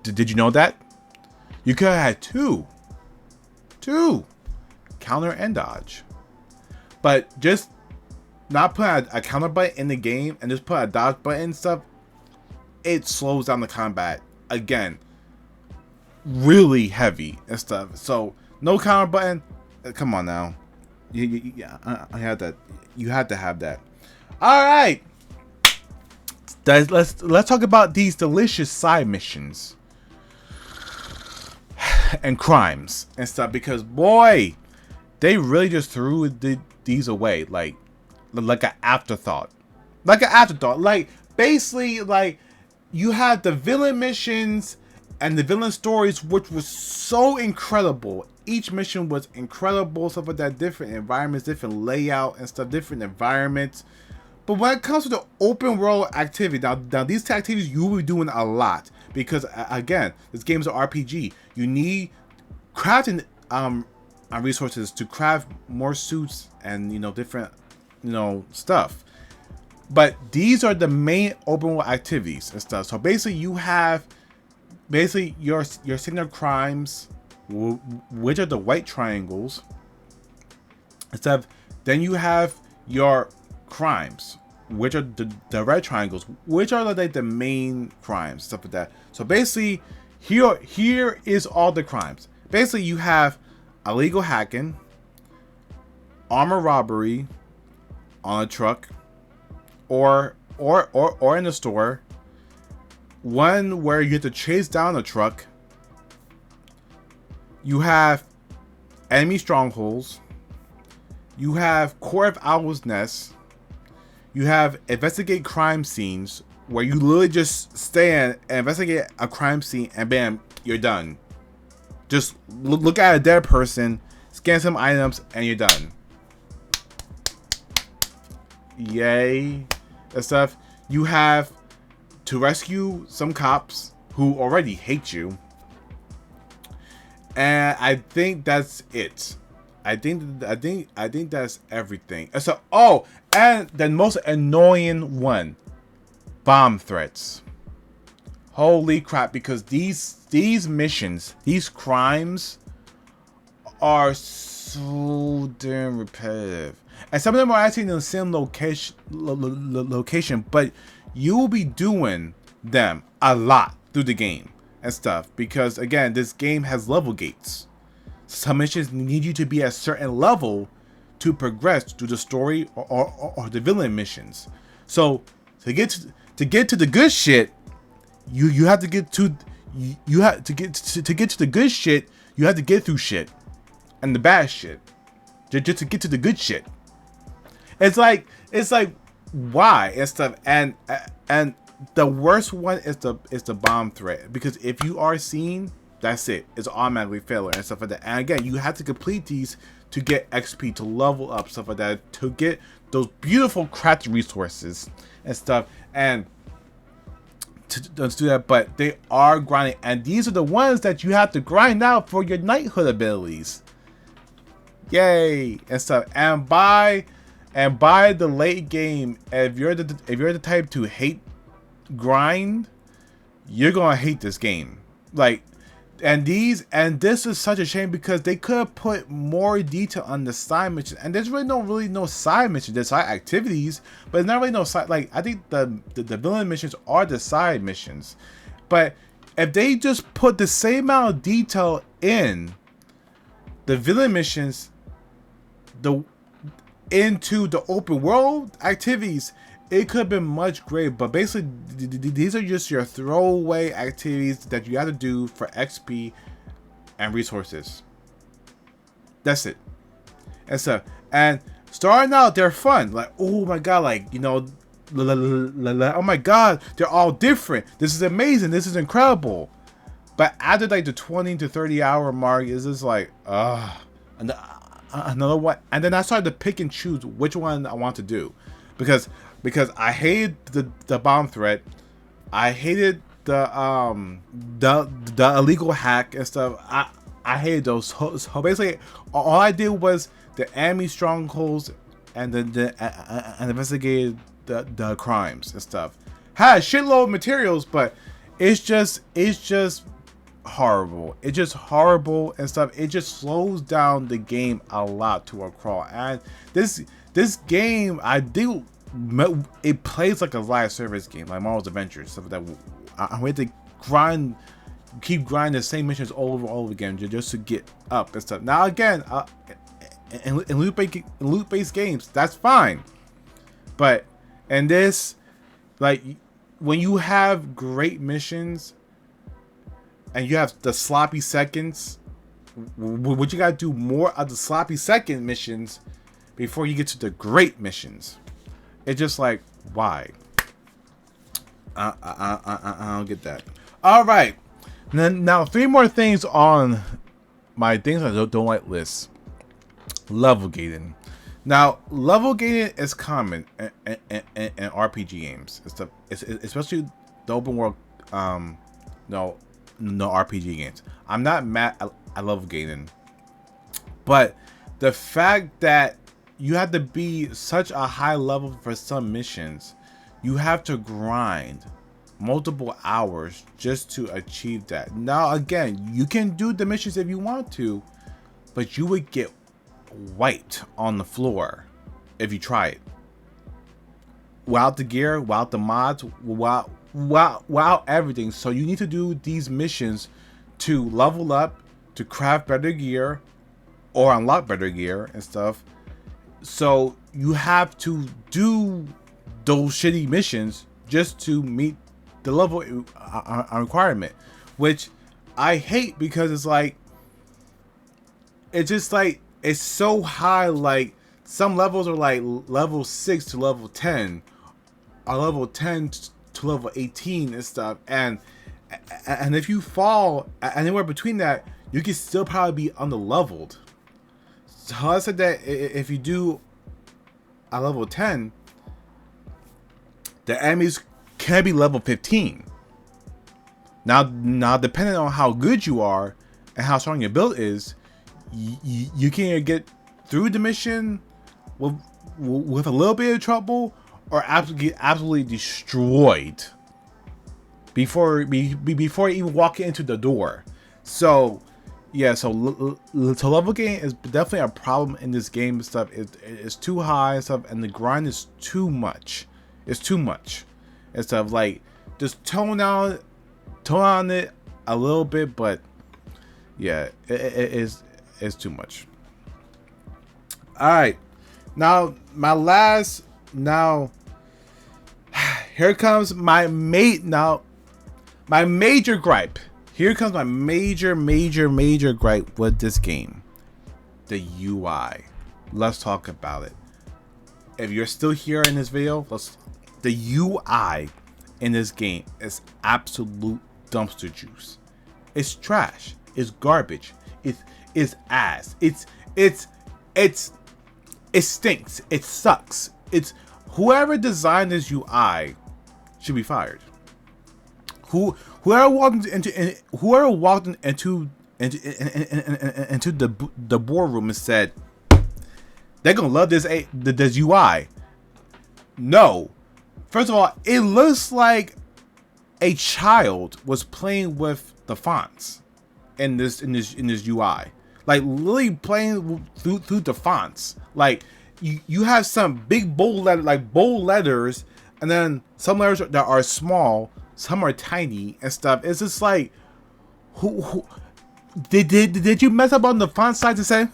Did you know that? You could have had two counter and dodge, but just not put a counter button in the game and just put a dodge button and stuff. It slows down the combat again, really heavy and stuff. So no counter button. Come on now, I had that. You had to have that. All right. Let's talk about these delicious side missions and crimes and stuff because boy, they really just threw these away like an afterthought. Like basically, like you have the villain missions and the villain stories, which was so incredible. Each mission was incredible, stuff like that, different environments, different layout and stuff, different environments. But when it comes to the open world activity, now these activities you will be doing a lot because again, this game is an RPG. You need crafting resources to craft more suits and different stuff. But these are the main open world activities and stuff. So basically, you have your signal crimes, which are the white triangles. Instead, then you have your crimes, which are the red triangles, which are like the main crimes, stuff like that. So basically, here is all the crimes. Basically, you have illegal hacking, armor robbery on a truck, or in a store. One where you have to chase down a truck. You have enemy strongholds. You have Court of Owl's Nest. You have investigate crime scenes, where you literally just stand and investigate a crime scene and bam, you're done. Just look at a dead person, scan some items, and you're done. Yay. And stuff. You have to rescue some cops who already hate you. And I think that's it. I think that's everything. So, oh, and the most annoying one, bomb threats. Holy crap! Because these missions, these crimes, are so damn repetitive, and some of them are actually in the same location, but you will be doing them a lot through the game and stuff. Because again, this game has level gates. Some missions need you to be at a certain level to progress through the story or the villain missions. So to get to the good shit, you have to get to the good shit. You have to get through shit and the bad shit just to get to the good shit. it's like why and stuff, and the worst one is the bomb threat, because if you are seen, that's it. It's automatically failure and stuff like that. And again, you have to complete these to get XP, to level up, stuff like that, to get those beautiful crafted resources and stuff, and to do that. But they are grinding, and these are the ones that you have to grind out for your knighthood abilities. Yay and stuff. And by the late game, if you're the type to hate grind, you're gonna hate this game. Like, and this is such a shame, because they could have put more detail on the side missions, and there's really no side missions. There's side activities, but there's not really no side. Like, I think the villain missions are the side missions, but if they just put the same amount of detail in the villain missions into the open world activities, it could have been much greater. But basically, these are just your throwaway activities that you have to do for XP and resources. That's it. And so, and starting out, they're fun. Like, oh my god, like, you know, oh my god, they're all different. This is amazing. This is incredible. But after like the 20 to 30 hour mark, it's just like, another one. And then I started to pick and choose which one I want to do, because I hated the bomb threat, I hated the illegal hack and stuff. I hated those. So basically, all I did was the enemy strongholds and and investigated the crimes and stuff. Had a shitload of materials, but it's just horrible. It's just horrible and stuff. It just slows down the game a lot to a crawl. And this game, it plays like a live service game, like Marvel's Adventures, stuff that I went to keep grinding the same missions all over again just to get up and stuff. Now again, in loot-based games, that's fine, but in this, like, when you have great missions and you have the sloppy seconds, what you gotta do more of the sloppy second missions before you get to the great missions. It's just like, why? I don't get that. All right, now 3 more things on my things I don't like list. Level gating. Now, level gating is common in RPG games. Especially the open world, no RPG games. I'm not mad at level gating, but the fact that you have to be such a high level for some missions, you have to grind multiple hours just to achieve that. Now again, you can do the missions if you want to, but you would get wiped on the floor if you try it. Without the gear, without the mods, without everything. So you need to do these missions to level up, to craft better gear, or unlock better gear and stuff. So you have to do those shitty missions just to meet the level requirement, which I hate, because it's like, it's just like, it's so high. Like, some levels are like level 6 to level 10, or level 10 to level 18 and stuff, and if you fall anywhere between that, you can still probably be underleveled. So I said that if you do a level 10, the enemies can be level 15. Now depending on how good you are and how strong your build is, you can get through the mission with a little bit of trouble, or absolutely destroyed before you even walk into the door. So yeah, so level gain is definitely a problem in this game and stuff. It's too high and stuff, and the grind is too much. It's too much and stuff. Like, just tone down it a little bit, but yeah, it's too much. All right, now my last, here comes my major gripe. Here comes my major gripe with this game. The UI. Let's talk about it. if you're still here in this video, the UI in this game is absolute dumpster juice. It's trash. It's garbage. It's ass. It stinks. It sucks. It's whoever designed this UI should be fired. Whoever walked into the boardroom and said they're gonna love this UI. No, first of all, it looks like a child was playing with the fonts in this UI. Like literally playing through the fonts. Like you have some big bold letters, and then some letters that are small, some are tiny and stuff. It's just like, who did you mess up on the font size and say,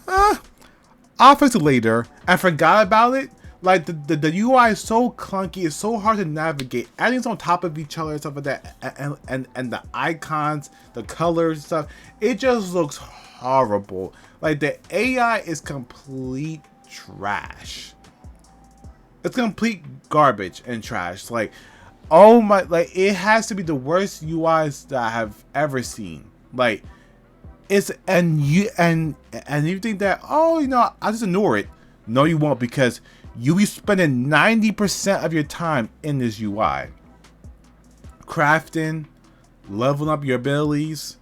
I'll fix it later, and forgot about it? Like the UI is so clunky, it's so hard to navigate. Everything's on top of each other and stuff like that, and the icons, the colors and stuff, it just looks horrible. Like the AI is complete trash. It's complete garbage and trash. Like, oh my, like it has to be the worst UIs that I have ever seen. Like it's and you think that, oh, you know, I'll just ignore it. No, you won't, because you'll be spending 90% of your time in this UI. Crafting, leveling up your abilities,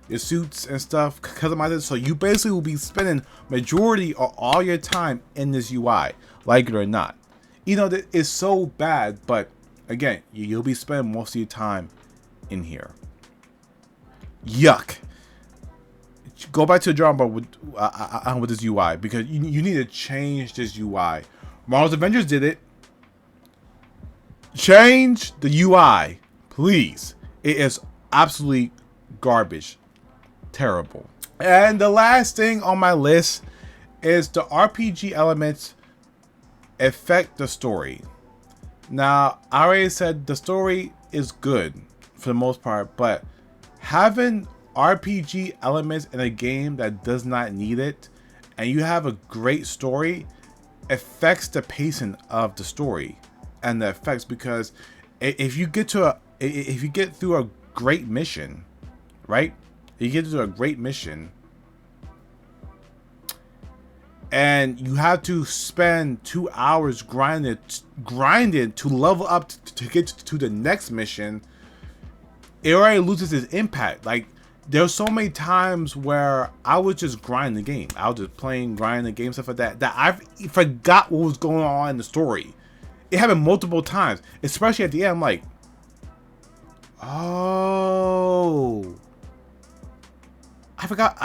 your suits and stuff, customizing. So you basically will be spending majority of all your time in this UI, like it or not. You know, that it's so bad, but again, you'll be spending most of your time in here. Yuck. Go back to the drawing board with this UI, because you need to change this UI. Marvel's Avengers did it. Change the UI, please. It is absolutely garbage. Terrible. And the last thing on my list is the RPG elements affect the story. Now, I already said the story is good for the most part, but having RPG elements in a game that does not need it, and you have a great story, affects the pacing of the story and the effects. Because if you get through a great mission, right? You get through a great mission, and you have to spend 2 hours grinding to level up to get to the next mission, it already loses its impact. Like, there's so many times where I would just grind the game. I was just grinding the game, stuff like that, that I forgot what was going on in the story. It happened multiple times, especially at the end. I'm like, oh, I forgot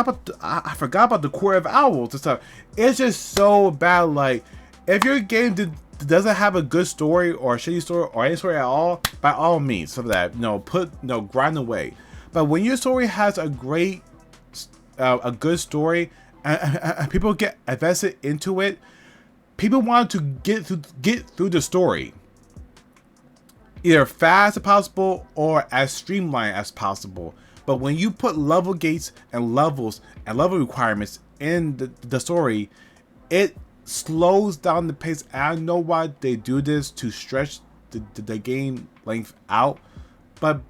about the Court of Owls and stuff. It's just so bad. Like, if your game doesn't have a good story or a shitty story or any story at all, by all means, some of that, grind away. But when your story has a good story, and people get invested into it, people want to get through the story either fast as possible or as streamlined as possible. But when you put level gates and levels and level requirements in the story, it slows down the pace. I know why they do this, to stretch the game length out, but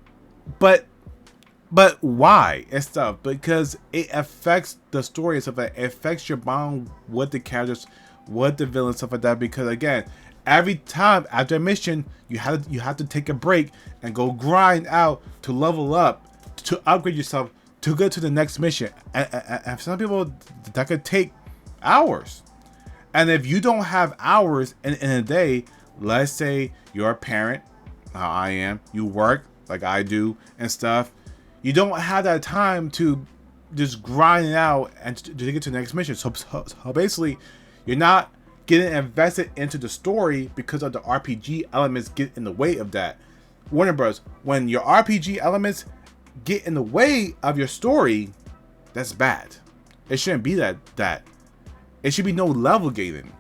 why and stuff? Because it affects the story and stuff like that. It affects your bond with the characters, with the villains, stuff like that. Because again, every time after a mission, you have to take a break and go grind out to level up, to upgrade yourself to go to the next mission. And for some people, that could take hours. And if you don't have hours in a day, let's say you're a parent, how I am, you work like I do and stuff, you don't have that time to just grind it out and to get to the next mission. So basically, you're not getting invested into the story because of the RPG elements get in the way of that. Warner Bros., when your RPG elements get in the way of your story, that's bad. It shouldn't be that. It should be no level gating.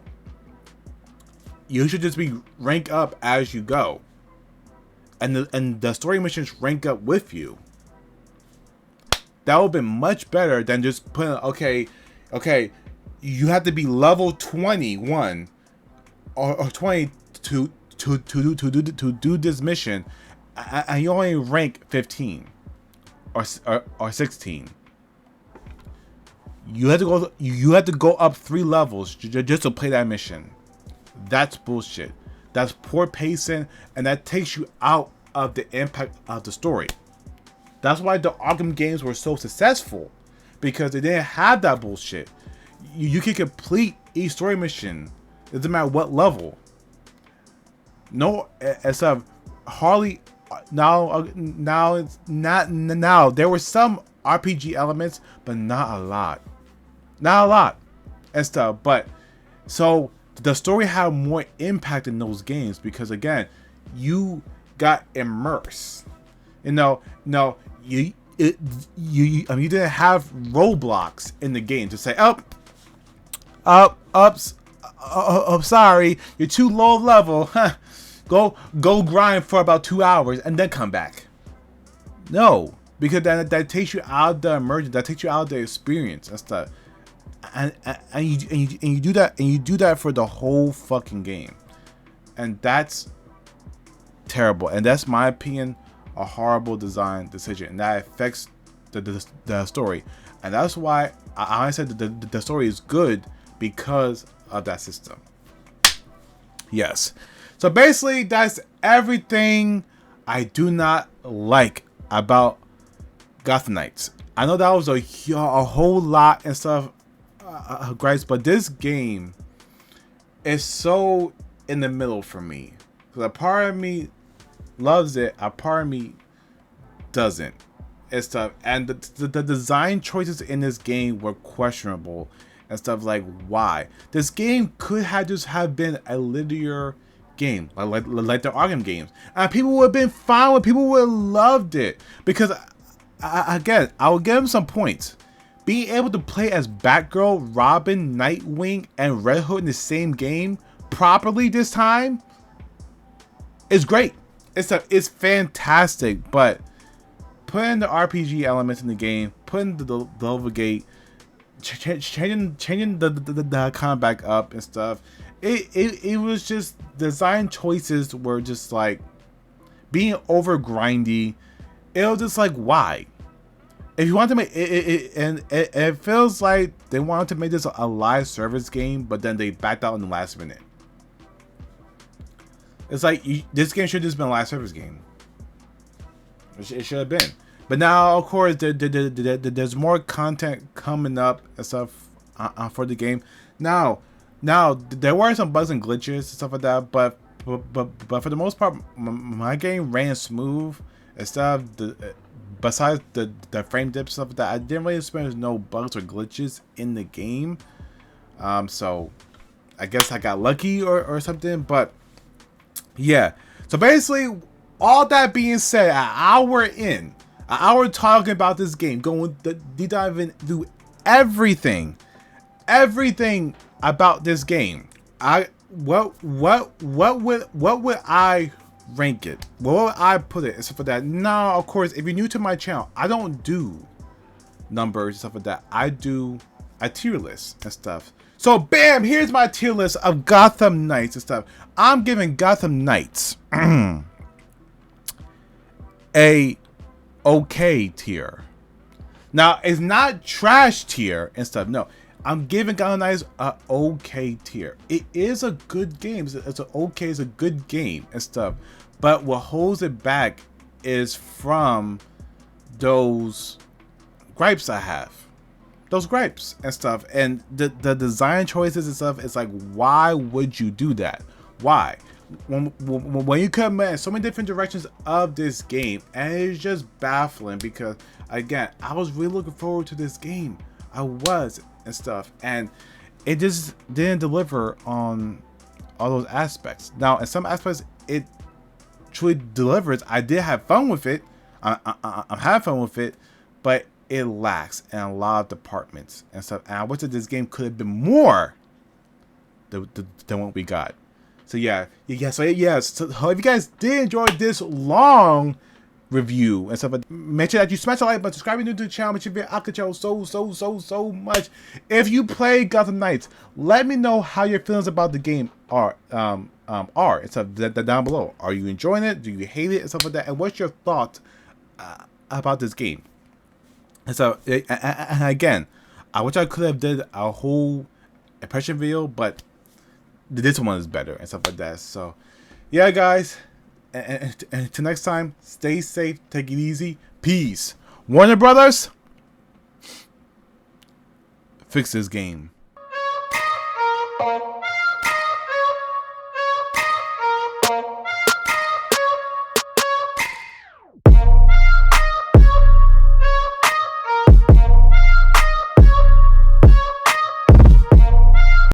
You should just be rank up as you go, and the story missions rank up with you. That would have been much better than just putting, okay, you have to be level 21 or 20 to do this mission, and you only rank 15 or 16. You have to go. You have to go up 3 levels just to play that mission. That's bullshit. That's poor pacing, and that takes you out of the impact of the story. That's why the Arkham games were so successful, because they didn't have that bullshit. You can complete each story mission. It doesn't matter what level. No, except Harley. Now it's not. Now there were some RPG elements, but not a lot. Not a lot and stuff. But so the story had more impact in those games because, again, you got immersed. No, you didn't have roadblocks in the game to say sorry, you're too low level. Go grind for about 2 hours and then come back. No, because that takes you out of the immersion. That takes you out of the experience and stuff. And you do that for the whole fucking game, and that's terrible. And that's my opinion, a horrible design decision, and that affects the story. And that's why I said that the story is good because of that system. Yes. So basically, that's everything I do not like about Gotham Knights. I know that was a whole lot and stuff, gripes, but this game is so in the middle for me. Because a part of me loves it, a part of me doesn't. And stuff. And the design choices in this game were questionable and stuff. Like, why? This game could have just have been a linear game, like the Arkham games, and people would have been fine with. People would have loved it because, again, I will give them some points. Being able to play as Batgirl, Robin, Nightwing, and Red Hood in the same game properly this time is great. It's fantastic. But putting the RPG elements in the game, putting the level gate, changing the combat back up and stuff. It was just, design choices were just like being over grindy. It was just like, why? If you want to make it feels like they wanted to make this a live service game, but then they backed out in the last minute. It's like, this game should have just been a live service game. It should have been. But now, of course, there's more content coming up and stuff for the game. Now, there were some bugs and glitches and stuff like that, but for the most part, my game ran smooth and stuff. Besides the frame dips stuff like that, I didn't really experience no bugs or glitches in the game. So I guess I got lucky or something. But yeah, so basically, all that being said, an hour talking about this game, going deep diving through everything about this game. What would I rank it? What would I put it? Except for that, now, of course, if you're new to my channel, I don't do numbers and stuff like that. I do a tier list and stuff. So bam, here's my tier list of Gotham Knights and stuff. I'm giving Gotham Knights a okay tier. Now, it's not trash tier and stuff. No, I'm giving Gotham Knights a okay tier. It is a good game. It's a good game and stuff. But what holds it back is from those gripes I have. Those gripes and stuff. And the design choices and stuff, it's like, why would you do that? Why? When you come in so many different directions of this game, and it's just baffling because, again, I was really looking forward to this game. I was and stuff, and it just didn't deliver on all those aspects. Now, in some aspects, it truly delivers. I did have fun with it. I'm having fun with it, but it lacks in a lot of departments and stuff. And I wish that this game could have been more than what we got. So yeah. So if you guys did enjoy this long review and stuff like that. Make sure that you smash the like button, subscribe if you're new to the channel, make sure you control so much. If you play Gotham Knights, let me know how your feelings about the game are and stuff down below. Are you enjoying it? Do you hate it and stuff like that? And what's your thought about this game? And so, and again, I wish I could have did a whole impression video, but this one is better and stuff like that. So, yeah, guys, and until next time, stay safe, take it easy, peace. Warner Brothers, fix this game.